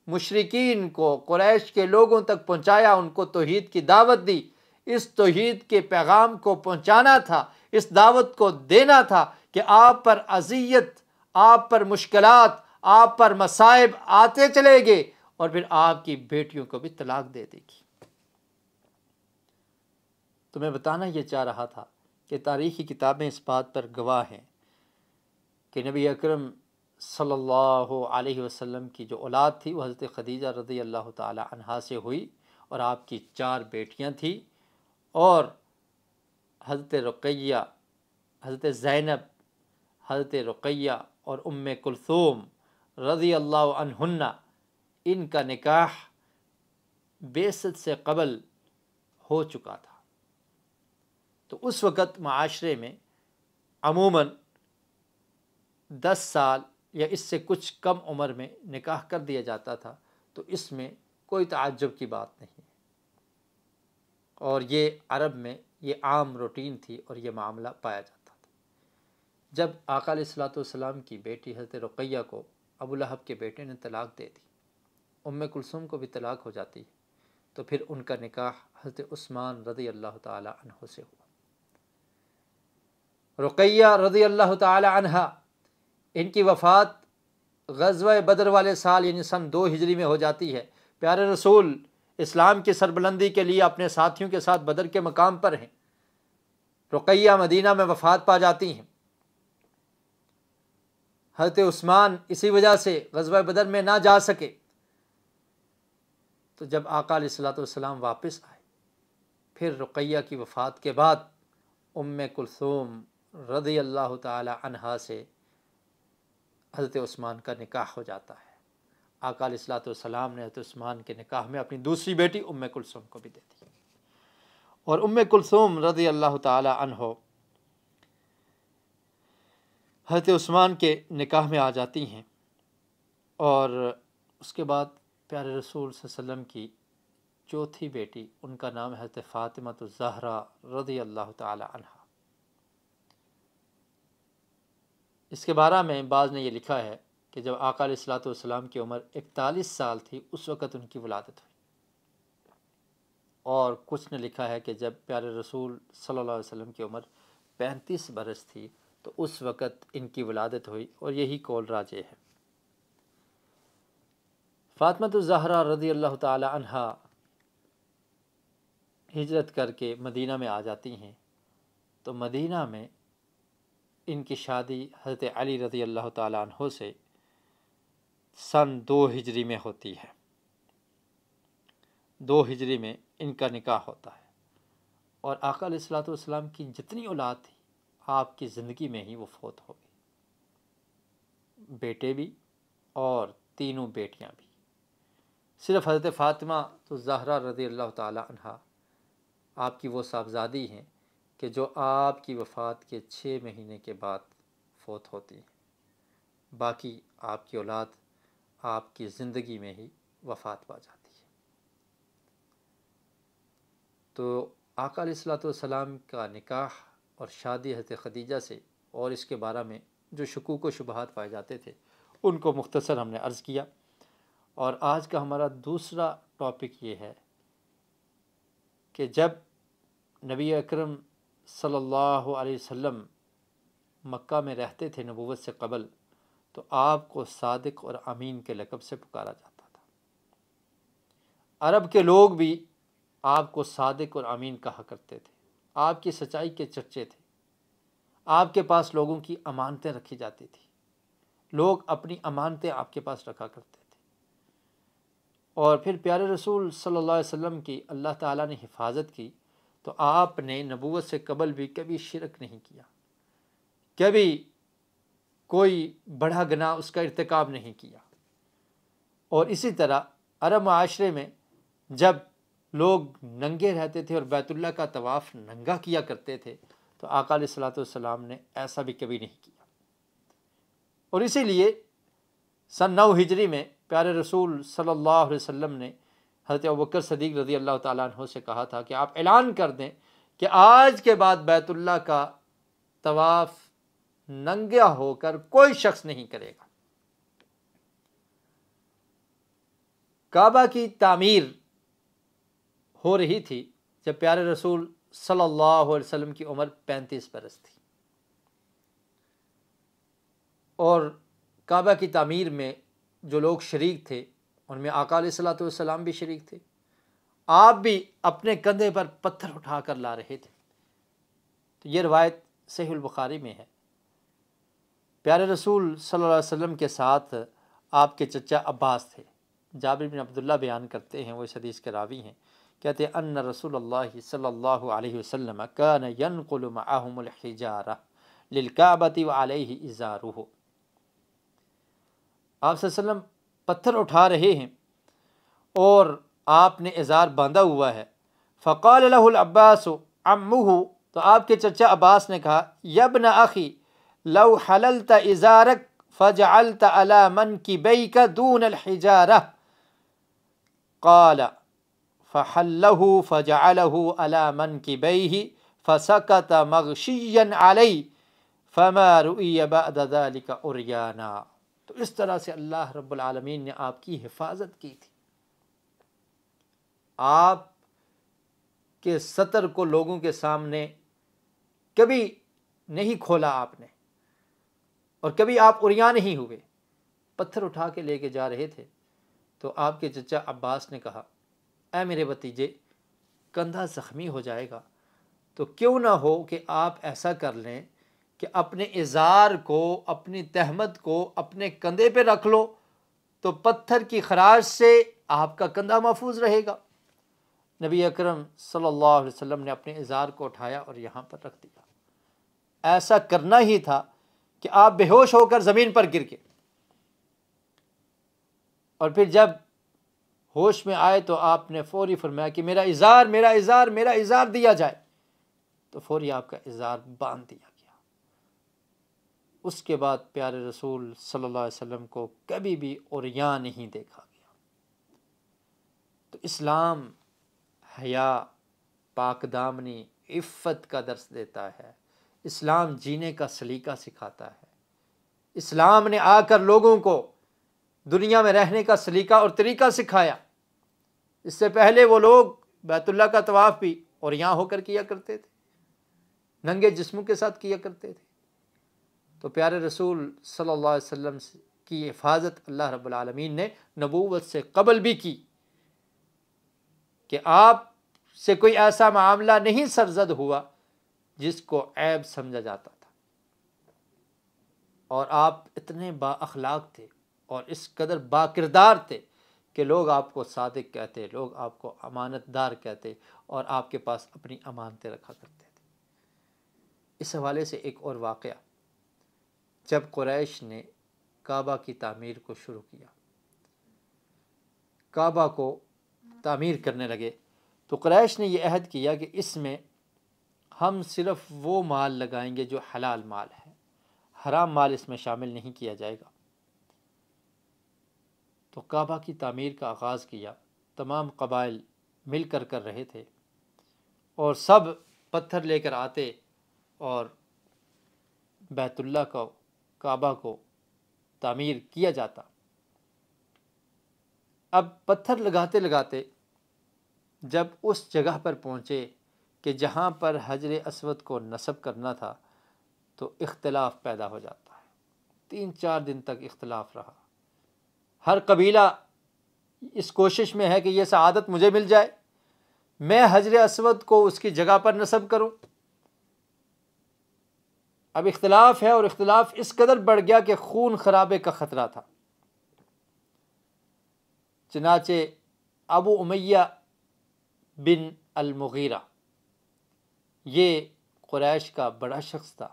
[SPEAKER 1] مشرکین کو، قریش کے لوگوں تک پہنچایا، ان کو توحید کی دعوت دی۔ اس توحید کے پیغام کو پہنچانا تھا، اس دعوت کو دینا تھا کہ آپ پر اذیت، آپ پر مشکلات، آپ پر مصائب آتے چلے گئے، اور پھر آپ کی بیٹیوں کو بھی طلاق دے دے گی۔ تو میں بتانا یہ چاہ رہا تھا کہ تاریخی کتابیں اس بات پر گواہ ہیں کہ نبی اکرم صلی اللہ علیہ وسلم کی جو اولاد تھی وہ حضرت خدیجہ رضی اللہ تعالی عنہا سے ہوئی، اور آپ کی 4 بیٹیاں تھیں، اور حضرت رقیہ، حضرت زینب، حضرت رقیہ اور ام کلثوم رضی اللہ عنہن، ان کا نکاح بعثت سے قبل ہو چکا تھا۔ تو اس وقت معاشرے میں عموماً 10 سال یا اس سے کچھ کم عمر میں نکاح کر دیا جاتا تھا، تو اس میں کوئی تعجب کی بات نہیں ہے، اور یہ عرب میں یہ عام روٹین تھی اور یہ معاملہ پایا جاتا تھا۔ جب آقا علیہ الصلوۃ والسلام کی بیٹی حضرت رقیہ کو ابو لہب کے بیٹے نے طلاق دے دی، ام کلثوم کو بھی طلاق ہو جاتی ہے، تو پھر ان کا نکاح حضرت عثمان رضی اللہ تعالی عنہ سے ہوا۔ رقیہ رضی اللہ تعالی عنہ، ان کی وفات غزوہ بدر والے سال یعنی سن 2 ہجری میں ہو جاتی ہے۔ پیارے رسول اسلام کی سربلندی کے لیے اپنے ساتھیوں کے ساتھ بدر کے مقام پر ہیں، رقیہ مدینہ میں وفات پا جاتی ہیں۔ حضرت عثمان اسی وجہ سے غزوہ بدر میں نہ جا سکے، تو جب آقا علیہ الصلوۃ والسلام واپس آئے، پھر رقیہ کی وفات کے بعد ام کلثوم رضی اللہ تعالی عنہا سے حضرت عثمان کا نکاح ہو جاتا ہے۔ آقا علیہ الصلوۃ والسلام نے حضرت عثمان کے نکاح میں اپنی دوسری بیٹی ام کلثوم کو بھی دے دی، اور ام کلثوم رضی اللہ تعالی عنہ حضرت عثمان کے نکاح میں آ جاتی ہیں، اور اس کے بعد پیارے رسول صلی اللہ علیہ وسلم کی چوتھی بیٹی، ان کا نام ہے حضرت فاطمہ الزہرا رضی اللہ تعالی عنہ۔ اس کے بارے میں بعض نے یہ لکھا ہے کہ جب آقا علیہ الصلوۃ والسلام کی عمر 41 سال تھی اس وقت ان کی ولادت ہوئی، اور کچھ نے لکھا ہے کہ جب پیارے رسول صلی اللہ علیہ وسلم کی عمر 35 برس تھی تو اس وقت ان کی ولادت ہوئی، اور یہی قول راجح ہے۔ فاطمہ الزہرا رضی اللہ تعالی عنہا ہجرت کر کے مدینہ میں آ جاتی ہیں، تو مدینہ میں ان کی شادی حضرت علی رضی اللہ تعالی عنہ سے سن 2 ہجری میں ہوتی ہے۔ 2 ہجری میں ان کا نکاح ہوتا ہے، اور آقا علیہ الصلوۃ والسلام کی جتنی اولاد تھی آپ کی زندگی میں ہی وہ فوت ہو گئی، بیٹے بھی اور 3 بیٹیاں بھی۔ صرف حضرت فاطمہ الزہرا رضی اللہ تعالی عنہا آپ کی وہ صاحبزادی ہیں کہ جو آپ کی وفات کے 6 مہینے کے بعد فوت ہوتی ہیں، باقی آپ کی اولاد آپ کی زندگی میں ہی وفات پا جاتی ہے۔ تو آقا علیہ الصلوۃ والسلام کا نکاح اور شادی حضرت خدیجہ سے، اور اس کے بارے میں جو شکوک و شبہات پائے جاتے تھے ان کو مختصر ہم نے عرض کیا۔ اور آج کا ہمارا دوسرا ٹاپک یہ ہے کہ جب نبی اکرم صلی اللہ علیہ وسلم مکہ میں رہتے تھے نبوت سے قبل، تو آپ کو صادق اور امین کے لقب سے پکارا جاتا تھا۔ عرب کے لوگ بھی آپ کو صادق اور امین کہا کرتے تھے، آپ کی سچائی کے چرچے تھے، آپ کے پاس لوگوں کی امانتیں رکھی جاتی تھی، لوگ اپنی امانتیں آپ کے پاس رکھا کرتے تھے۔ اور پھر پیارے رسول صلی اللہ علیہ وسلم کی اللہ تعالیٰ نے حفاظت کی، تو آپ نے نبوت سے قبل بھی کبھی شرک نہیں کیا، کبھی کوئی بڑا گناہ اس کا ارتکاب نہیں کیا۔ اور اسی طرح عرب معاشرے میں جب لوگ ننگے رہتے تھے اور بیت اللہ کا طواف ننگا کیا کرتے تھے، تو آقا علیہ الصلوۃ والسلام نے ایسا بھی کبھی نہیں کیا۔ اور اسی لیے سن 9 ہجری میں پیارے رسول صلی اللہ علیہ وسلم نے حضرت ابوبکر صدیق رضی اللہ تعالیٰ عنہ سے کہا تھا کہ آپ اعلان کر دیں کہ آج کے بعد بیت اللہ کا طواف ننگا ہو کر کوئی شخص نہیں کرے گا۔ کعبہ کی تعمیر ہو رہی تھی جب پیارے رسول صلی اللہ علیہ وسلم کی عمر 35 برس تھی، اور کعبہ کی تعمیر میں جو لوگ شریک تھے ان میں آقا علیہ الصلوۃ والسلام بھی شریک تھے، آپ بھی اپنے کندھے پر پتھر اٹھا کر لا رہے تھے۔ تو یہ روایت صحیح البخاری میں ہے۔ پیارے رسول صلی اللہ علیہ وسلم کے ساتھ آپ کے چچا عباس تھے۔ جابر بن عبداللہ بیان کرتے ہیں، وہ اس حدیث کے راوی ہیں، کہتے ہیں ان رسول اللہ صلی اللہ علیہ وسلم کان ینقل معهم الحجارہ للکعبۃ وعلیہ ازارہ۔ آپ صلی اللہ علیہ وسلم پتھر اٹھا رہے ہیں اور آپ نے ازار باندھا ہوا ہے۔ فقال له العباس عمہ، تو آپ کے چچا عباس نے کہا یا ابن اخی لو حللت ازارک فجعلت علی منکبیک دون الحجارہ، قال فحلہ فجعلہ علی منکبیہ فسکت مغشیا علی فما رؤی بعد ذلک عریانا۔ تو اس طرح سے اللہ رب العالمین نے آپ کی حفاظت کی تھی، آپ کے سطر کو لوگوں کے سامنے کبھی نہیں کھولا آپ نے، اور کبھی آپ عریاں نہیں ہوئے۔ پتھر اٹھا کے لے کے جا رہے تھے تو آپ کے چچا عباس نے کہا اے میرے بھتیجے، کندھا زخمی ہو جائے گا، تو کیوں نہ ہو کہ آپ ایسا کر لیں کہ اپنے ازار کو، اپنی تہمت کو اپنے کندھے پہ رکھ لو، تو پتھر کی خراش سے آپ کا کندھا محفوظ رہے گا۔ نبی اکرم صلی اللہ علیہ وسلم نے اپنے ازار کو اٹھایا اور یہاں پر رکھ دیا۔ ایسا کرنا ہی تھا کہ آپ بے ہوش ہو کر زمین پر گر گئے، اور پھر جب ہوش میں آئے تو آپ نے فوری فرمایا کہ میرا ازار میرا ازار میرا ازار دیا جائے، تو فوری آپ کا ازار باندھ دیا گیا۔ اس کے بعد پیارے رسول صلی اللہ علیہ وسلم کو کبھی بھی عریاں نہیں دیکھا گیا۔ تو اسلام حیا، پاک دامنی، عفت کا درس دیتا ہے، اسلام جینے کا سلیقہ سکھاتا ہے۔ اسلام نے آ کر لوگوں کو دنیا میں رہنے کا سلیقہ اور طریقہ سکھایا۔ اس سے پہلے وہ لوگ بیت اللہ کا طواف بھی عریاں ہو کر کیا کرتے تھے، ننگے جسموں کے ساتھ کیا کرتے تھے۔ تو پیارے رسول صلی اللہ علیہ وسلم کی حفاظت اللہ رب العالمین نے نبوت سے قبل بھی کی کہ آپ سے کوئی ایسا معاملہ نہیں سرزد ہوا جس کو عیب سمجھا جاتا تھا، اور آپ اتنے با اخلاق تھے اور اس قدر با کردار تھے کہ لوگ آپ کو صادق کہتے، لوگ آپ کو امانت دار کہتے، اور آپ کے پاس اپنی امانتیں رکھا کرتے تھے۔ اس حوالے سے ایک اور واقعہ، جب قریش نے کعبہ کی تعمیر کو شروع کیا، کعبہ کو تعمیر کرنے لگے، تو قریش نے یہ عہد کیا کہ اس میں ہم صرف وہ مال لگائیں گے جو حلال مال ہے، حرام مال اس میں شامل نہیں کیا جائے گا۔ تو کعبہ کی تعمیر کا آغاز کیا، تمام قبائل مل کر رہے تھے، اور سب پتھر لے کر آتے اور بیت اللہ کو، کعبہ کو تعمیر کیا جاتا۔ اب پتھر لگاتے لگاتے جب اس جگہ پر پہنچے کہ جہاں پر حجر اسود کو نصب کرنا تھا، تو اختلاف پیدا ہو جاتا ہے۔ 3-4 دن تک اختلاف رہا۔ ہر قبیلہ اس کوشش میں ہے کہ یہ سعادت مجھے مل جائے، میں حجر اسود کو اس کی جگہ پر نصب کروں۔ اب اختلاف ہے، اور اختلاف اس قدر بڑھ گیا کہ خون خرابے کا خطرہ تھا۔ چنانچہ ابو امیہ بن المغیرہ، یہ قریش کا بڑا شخص تھا،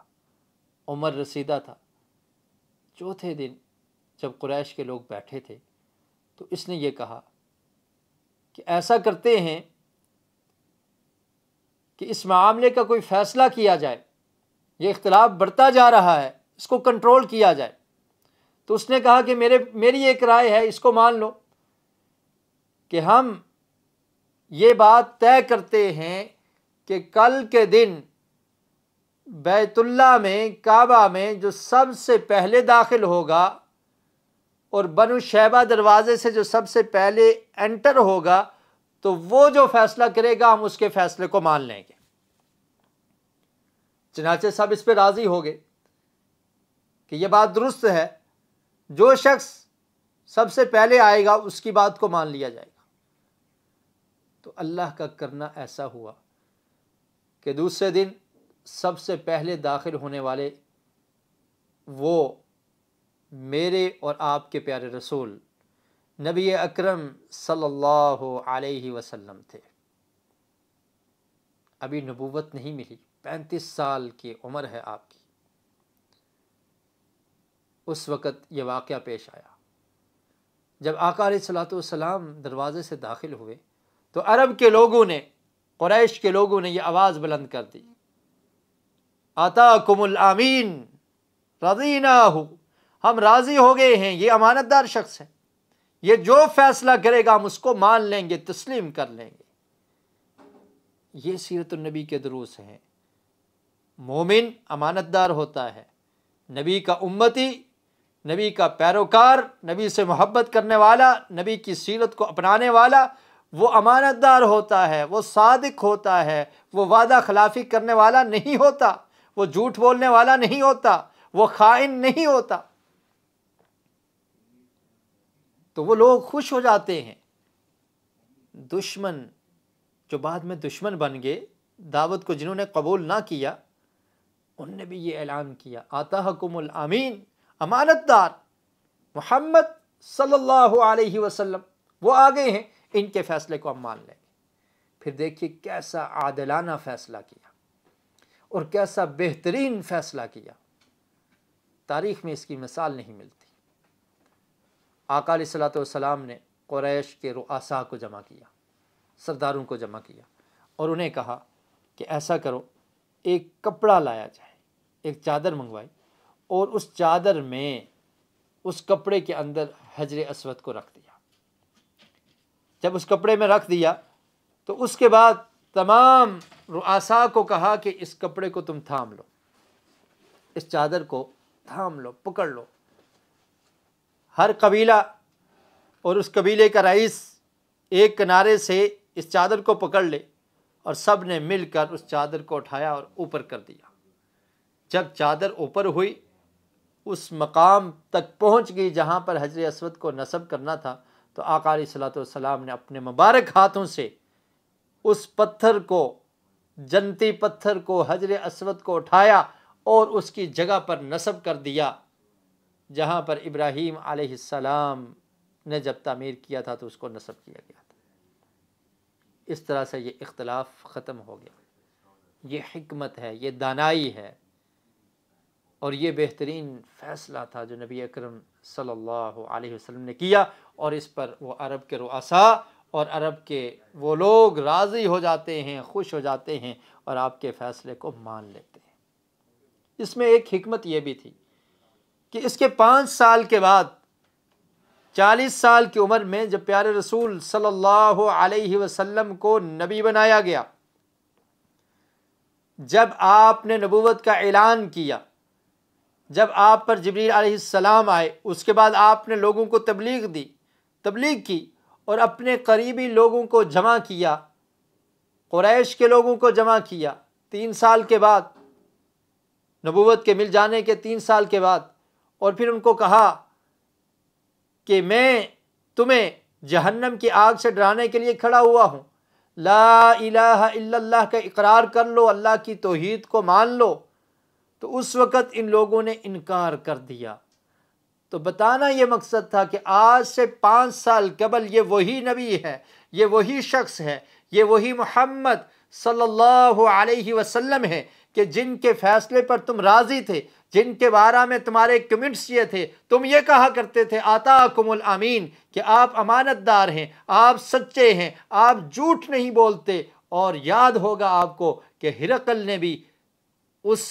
[SPEAKER 1] عمر رسیدہ تھا۔ چوتھے دن جب قریش کے لوگ بیٹھے تھے تو اس نے یہ کہا کہ ایسا کرتے ہیں کہ اس معاملے کا کوئی فیصلہ کیا جائے، یہ اختلاف بڑھتا جا رہا ہے، اس کو کنٹرول کیا جائے۔ تو اس نے کہا کہ میری ایک رائے ہے، اس کو مان لو کہ ہم یہ بات طے کرتے ہیں کہ کل کے دن بیت اللہ میں، کعبہ میں جو سب سے پہلے داخل ہوگا اور بنو شیبہ دروازے سے جو سب سے پہلے انٹر ہوگا، تو وہ جو فیصلہ کرے گا ہم اس کے فیصلے کو مان لیں گے۔ چنانچہ سب اس پہ راضی ہو گئے کہ یہ بات درست ہے، جو شخص سب سے پہلے آئے گا اس کی بات کو مان لیا جائے گا۔ تو اللہ کا کرنا ایسا ہوا کہ دوسرے دن سب سے پہلے داخل ہونے والے وہ میرے اور آپ کے پیارے رسول نبی اکرم صلی اللہ علیہ وسلم تھے۔ ابھی نبوت نہیں ملی، 35 سال کی عمر ہے آپ کی۔ اس وقت یہ واقعہ پیش آیا۔ جب آقا علیہ الصلوۃ والسلام دروازے سے داخل ہوئے تو عرب کے لوگوں نے، قریش کے لوگوں نے یہ آواز بلند کر دی، آتاکم الامین رضیناہ، ہم راضی ہو گئے ہیں، یہ امانت دار شخص ہے، یہ جو فیصلہ کرے گا ہم اس کو مان لیں گے، تسلیم کر لیں گے۔ یہ سیرت النبی کے دروس ہیں۔ مومن امانت دار ہوتا ہے، نبی کا امتی، نبی کا پیروکار، نبی سے محبت کرنے والا، نبی کی سیرت کو اپنانے والا، وہ امانت دار ہوتا ہے، وہ صادق ہوتا ہے، وہ وعدہ خلافی کرنے والا نہیں ہوتا، وہ جھوٹ بولنے والا نہیں ہوتا، وہ خائن نہیں ہوتا۔ تو وہ لوگ خوش ہو جاتے ہیں۔ دشمن جو بعد میں دشمن بن گئے، دعوت کو جنہوں نے قبول نہ کیا، ان نے بھی یہ اعلان کیا، آتاکم الامین، امانت دار محمد صلی اللہ علیہ وسلم وہ آ گئے ہیں، ان کے فیصلے کو ہم مان لیں گے۔ پھر دیکھیے کیسا عادلانہ فیصلہ کیا اور کیسا بہترین فیصلہ کیا، تاریخ میں اس کی مثال نہیں ملتی۔ آقا علیہ الصلوۃ والسلام نے قریش کے رؤساء کو جمع کیا، سرداروں کو جمع کیا، اور انہیں کہا کہ ایسا کرو، ایک کپڑا لایا جائے، ایک چادر منگوائی، اور اس چادر میں، اس کپڑے کے اندر حجر اسود کو رکھ دیا۔ جب اس کپڑے میں رکھ دیا تو اس کے بعد تمام رؤساء کو کہا کہ اس کپڑے کو تم تھام لو، اس چادر کو تھام لو، پکڑ لو۔ ہر قبیلہ اور اس قبیلے کا رئیس ایک کنارے سے اس چادر کو پکڑ لے، اور سب نے مل کر اس چادر کو اٹھایا اور اوپر کر دیا۔ جب چادر اوپر ہوئی اس مقام تک پہنچ گئی جہاں پر حجر اسود کو نصب کرنا تھا، تو آقا علیہ الصلوۃ والسلام نے اپنے مبارک ہاتھوں سے اس پتھر کو، جنتی پتھر کو، حجر اسود کو اٹھایا اور اس کی جگہ پر نصب کر دیا جہاں پر ابراہیم علیہ السلام نے جب تعمیر کیا تھا تو اس کو نصب کیا گیا تھا۔ اس طرح سے یہ اختلاف ختم ہو گیا۔ یہ حکمت ہے، یہ دانائی ہے، اور یہ بہترین فیصلہ تھا جو نبی اکرم صلی اللہ علیہ وسلم نے کیا، اور اس پر وہ عرب کے رؤساء اور عرب کے وہ لوگ راضی ہو جاتے ہیں، خوش ہو جاتے ہیں، اور آپ کے فیصلے کو مان لیتے ہیں۔ اس میں ایک حکمت یہ بھی تھی کہ اس کے 5 سال کے بعد 40 سال کی عمر میں جب پیارے رسول صلی اللہ علیہ وسلم کو نبی بنایا گیا، جب آپ نے نبوت کا اعلان کیا، جب آپ پر جبریل علیہ السلام آئے، اس کے بعد آپ نے لوگوں کو تبلیغ کی اور اپنے قریبی لوگوں کو جمع کیا، قریش کے لوگوں کو جمع کیا 3 سال کے بعد، نبوت کے مل جانے کے 3 سال کے بعد، اور پھر ان کو کہا کہ میں تمہیں جہنم کی آگ سے ڈرانے کے لیے کھڑا ہوا ہوں، لا الہ الا اللہ کا اقرار کر لو، اللہ کی توحید کو مان لو۔ تو اس وقت ان لوگوں نے انکار کر دیا۔ تو بتانا یہ مقصد تھا کہ آج سے 5 سال قبل یہ وہی نبی ہے، یہ وہی شخص ہے، یہ وہی محمد صلی اللہ علیہ وسلم ہے کہ جن کے فیصلے پر تم راضی تھے، جن کے بارے میں تمہارے کمنٹس یہ تھے، تم یہ کہا کرتے تھے آتاکم الامین، کہ آپ امانت دار ہیں، آپ سچے ہیں، آپ جھوٹ نہیں بولتے۔ اور یاد ہوگا آپ کو کہ ہرقل نے بھی اس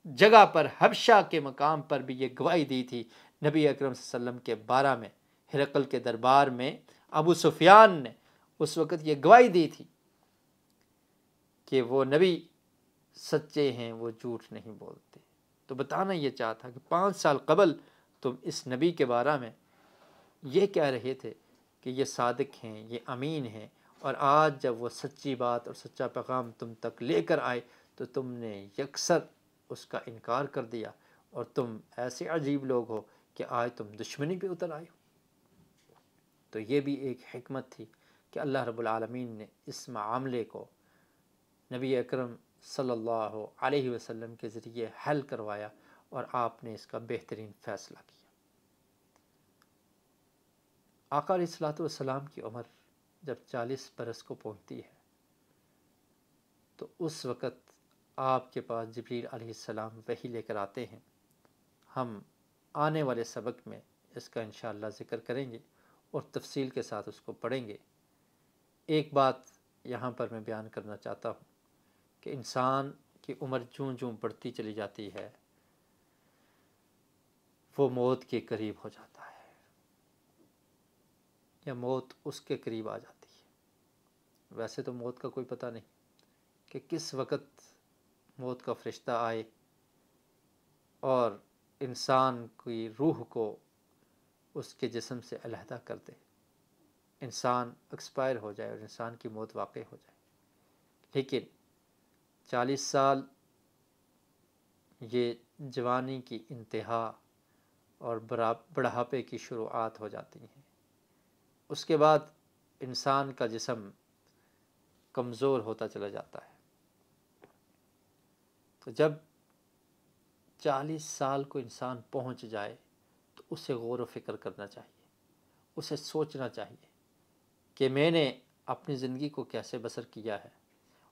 [SPEAKER 1] جگہ پر، حبشہ کے مقام پر بھی یہ گواہی دی تھی نبی اکرم صلی اللہ علیہ وسلم کے بارے میں۔ ہرقل کے دربار میں ابو سفیان نے اس وقت یہ گواہی دی تھی کہ وہ نبی سچے ہیں، وہ جھوٹ نہیں بولتے۔ تو بتانا یہ چاہتا کہ 5 سال قبل تم اس نبی کے بارے میں یہ کہہ رہے تھے کہ یہ صادق ہیں، یہ امین ہیں، اور آج جب وہ سچی بات اور سچا پیغام تم تک لے کر آئے تو تم نے یکسر اس کا انکار کر دیا، اور تم ایسے عجیب لوگ ہو کہ آج تم دشمنی پہ اتر آئے ہو۔ تو یہ بھی ایک حکمت تھی کہ اللہ رب العالمین نے اس معاملے کو نبی اکرم صلی اللہ علیہ وسلم کے ذریعے حل کروایا، اور آپ نے اس کا بہترین فیصلہ کیا۔ آقا علیہ الصلوۃ والسلام کی عمر جب 40 برس کو پہنچتی ہے تو اس وقت آپ کے پاس جبریل علیہ السلام وحی لے کر آتے ہیں۔ ہم آنے والے سبق میں اس کا انشاءاللہ ذکر کریں گے اور تفصیل کے ساتھ اس کو پڑھیں گے۔ ایک بات یہاں پر میں بیان کرنا چاہتا ہوں کہ انسان کی عمر جوں جوں بڑھتی چلی جاتی ہے وہ موت کے قریب ہو جاتا ہے، یا موت اس کے قریب آ جاتی ہے۔ ویسے تو موت کا کوئی پتہ نہیں کہ کس وقت موت کا فرشتہ آئے اور انسان کی روح کو اس کے جسم سے علیحدہ کر دے، انسان ایکسپائر ہو جائے اور انسان کی موت واقع ہو جائے۔ لیکن 40 سال یہ جوانی کی انتہا اور بڑھاپے کی شروعات ہو جاتی ہیں۔ اس کے بعد انسان کا جسم کمزور ہوتا چلا جاتا ہے۔ تو جب 40 سال کو انسان پہنچ جائے تو اسے غور و فکر کرنا چاہیے، اسے سوچنا چاہیے کہ میں نے اپنی زندگی کو کیسے بسر کیا ہے،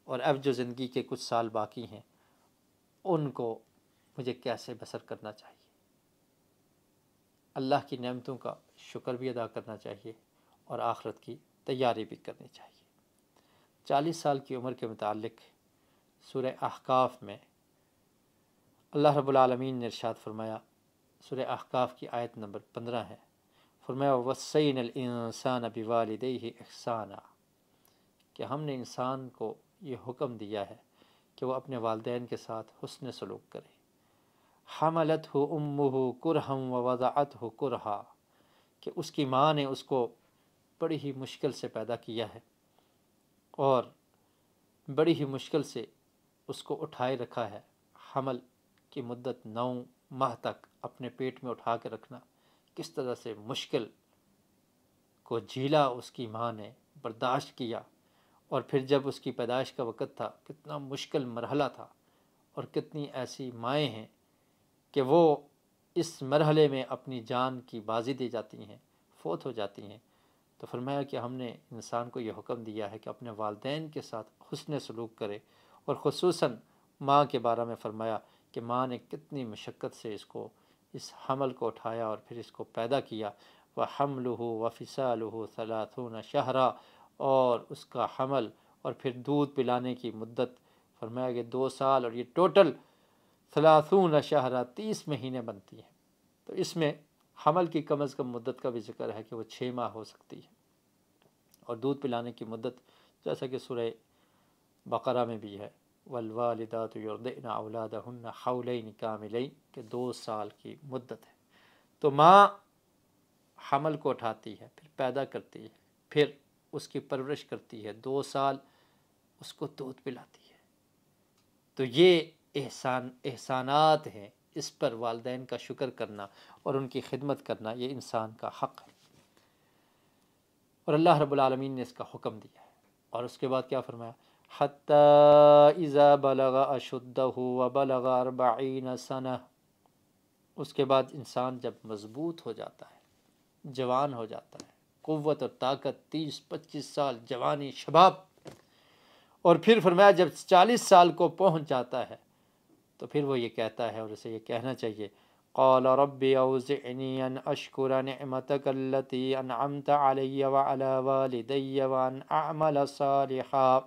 [SPEAKER 1] اور اب جو زندگی کے کچھ سال باقی ہیں ان کو مجھے کیسے بسر کرنا چاہیے۔ اللہ کی نعمتوں کا شکر بھی ادا کرنا چاہیے اور آخرت کی تیاری بھی کرنی چاہیے۔ 40 سال کی عمر کے متعلق سورہ احقاف میں اللہ رب العالمین نے ارشاد فرمایا، سورہ احقاف کی آیت نمبر 15 ہے، فرمایا وَوَصَّيْنَا الْإِنسَانَ بِوَالِدَيْهِ إِحْسَانًا، کہ ہم نے انسان کو یہ حکم دیا ہے کہ وہ اپنے والدین کے ساتھ حسن سلوک کرے۔ حملتہ امہ کرہا ووضعتہ کرہا، کہ اس کی ماں نے اس کو بڑی ہی مشکل سے پیدا کیا ہے اور بڑی ہی مشکل سے اس کو اٹھائے رکھا ہے۔ حمل کی مدت 9 ماہ تک اپنے پیٹ میں اٹھا کے رکھنا، کس طرح سے مشکل کو جھیلا اس کی ماں نے، برداشت کیا، اور پھر جب اس کی پیدائش کا وقت تھا کتنا مشکل مرحلہ تھا، اور کتنی ایسی مائیں ہیں کہ وہ اس مرحلے میں اپنی جان کی بازی دے جاتی ہیں، فوت ہو جاتی ہیں۔ تو فرمایا کہ ہم نے انسان کو یہ حکم دیا ہے کہ اپنے والدین کے ساتھ حسن سلوک کرے، اور خصوصاً ماں کے بارے میں فرمایا کہ ماں نے کتنی مشقت سے اس حمل کو اٹھایا اور پھر اس کو پیدا کیا۔ وَحَمْلُهُ وَفِصَالُهُ 30 شہرا، اور اس کا حمل اور پھر دودھ پلانے کی مدت فرمایا کہ 2 سال، اور یہ ٹوٹل 30 شہرا 30 مہینے بنتی ہے۔ تو اس میں حمل کی کم از کم مدت کا بھی ذکر ہے کہ وہ 6 ماہ ہو سکتی ہے، اور دودھ پلانے کی مدت جیسا کہ سورہ بقرہ میں بھی ہے والوالدات یرضعن اولادہن حولین کاملین، کہ 2 سال کی مدت ہے۔ تو ماں حمل کو اٹھاتی ہے، پھر پیدا کرتی ہے، پھر اس کی پرورش کرتی ہے، 2 سال اس کو دودھ پلاتی ہے۔ تو یہ احسانات ہیں، اس پر والدین کا شکر کرنا اور ان کی خدمت کرنا یہ انسان کا حق ہے، اور اللہ رب العالمین نے اس کا حکم دیا ہے۔ اور اس کے بعد کیا فرمایا؟ حتی اذا بلغ اشدہ وبلغ 40 سنہ، اس کے بعد انسان جب مضبوط ہو جاتا ہے، جوان ہو جاتا ہے، قوت اور طاقت 30-25 سال جوانی شباب، اور پھر فرمایا جب 40 سال کو پہنچ جاتا ہے تو پھر وہ یہ کہتا ہے، اور اسے یہ کہنا چاہیے، قال رب اوزعنی ان اشکر نعمتک التی انعمت علی وعلی والدی وان اعمل صالحا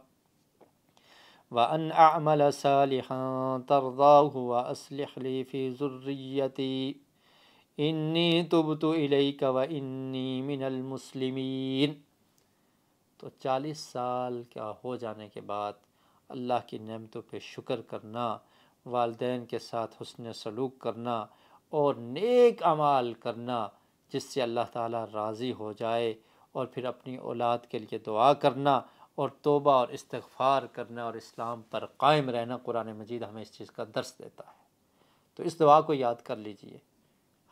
[SPEAKER 1] ترضاہ واصلح لی فی ذریتی انی تبت الیک وانی من المسلمین۔ تو 40 سال کا ہو جانے کے بعد اللہ کی نعمتوں پہ شکر کرنا، والدین کے ساتھ حسن سلوک کرنا، اور نیک اعمال کرنا جس سے اللہ تعالیٰ راضی ہو جائے، اور پھر اپنی اولاد کے لیے دعا کرنا، اور توبہ اور استغفار کرنا، اور اسلام پر قائم رہنا۔ قرآن مجید ہمیں اس چیز کا درس دیتا ہے۔ تو اس دعا کو یاد کر لیجئے،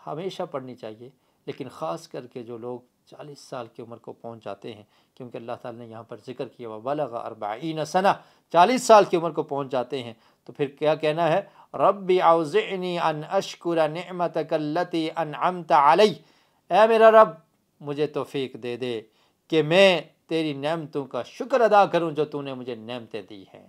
[SPEAKER 1] ہمیشہ پڑھنی چاہیے، لیکن خاص کر کے جو لوگ 40 سال کی عمر کو پہنچ جاتے ہیں، کیونکہ اللہ تعالیٰ نے یہاں پر ذکر کیا وَبَلَغَ 40 سنہ، 40 سال کی عمر کو پہنچ جاتے ہیں، تو پھر کیا کہنا ہے؟ رب اوزعنی ان اشکر نعمتک التی انعمت علی، اے میرا رب مجھے توفیق دے دے کہ میں تیری نعمتوں کا شکر ادا کروں جو تو نے مجھے نعمتیں دی ہیں،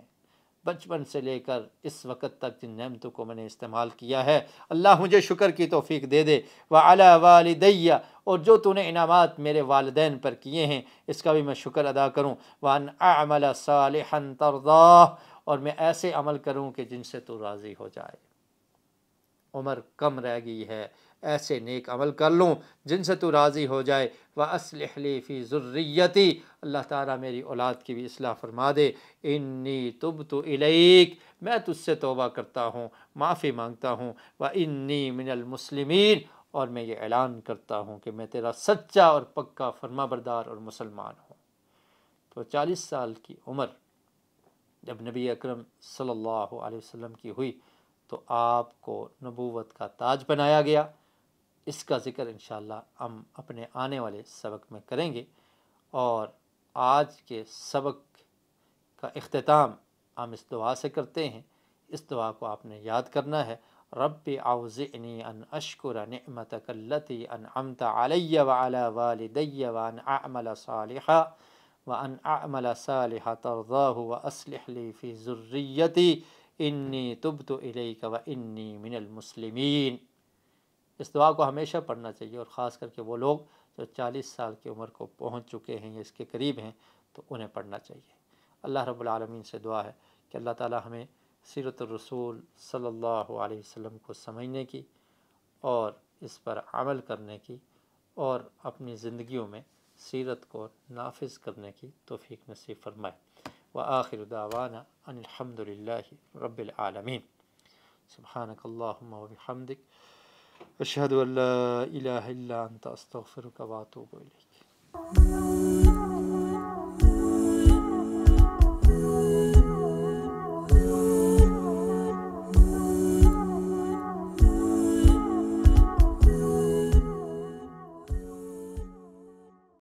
[SPEAKER 1] بچپن سے لے کر اس وقت تک جن نعمتوں کو میں نے استعمال کیا ہے، اللہ مجھے شکر کی توفیق دے دے، وعلی والدی، اور جو تو نے انعامات میرے والدین پر کیے ہیں اس کا بھی میں شکر ادا کروں، وان اعمل صالحا ترضاہ، اور میں ایسے عمل کروں کہ جن سے تو راضی ہو جائے۔ عمر کم رہ گئی ہے، ایسے نیک عمل کر لوں جن سے تو راضی ہو جائے۔ وَأَصْلِحْ لِي فِي ذُرِّيَّتِي، اللہ تعالیٰ میری اولاد کی بھی اصلاح فرما دے۔ انی تبت الیک، میں تجھ سے توبہ کرتا ہوں، معافی مانگتا ہوں۔ وَإِنِّي مِنَ الْمُسْلِمِينَ، اور میں یہ اعلان کرتا ہوں کہ میں تیرا سچا اور پکا فرما بردار اور مسلمان ہوں۔ تو 40 سال کی عمر جب نبی اکرم صلی اللہ علیہ وسلم کی ہوئی تو آپ کو نبوت کا تاج بنایا گیا۔ اس کا ذکر انشاءاللہ ہم اپنے آنے والے سبق میں کریں گے، اور آج کے سبق کا اختتام ہم اس دعا سے کرتے ہیں۔ اس دعا کو آپ نے یاد کرنا ہے، رب اوزعنی ان اشکر نعمتک التی انعمت علی وعلی والدی وان اعمل صالحا ترضاہ واصلح لی فی ذریتی انی تبت الیک وانی من المسلمین۔ اس دعا کو ہمیشہ پڑھنا چاہیے، اور خاص کر کے وہ لوگ جو 40 سال کی عمر کو پہنچ چکے ہیں یا اس کے قریب ہیں تو انہیں پڑھنا چاہیے۔ اللہ رب العالمین سے دعا ہے کہ اللہ تعالی ہمیں سیرت الرسول صلی اللہ علیہ وسلم کو سمجھنے کی اور اس پر عمل کرنے کی، اور اپنی زندگیوں میں سیرت کو نافذ کرنے کی توفیق نصیب فرمائے۔ وآخر دعوانا ان الحمد للہ رب العالمین۔ سبحانک اللہم وبحمدک، اشہد ان لا الہ الا انت استغفرک واتوب الیک۔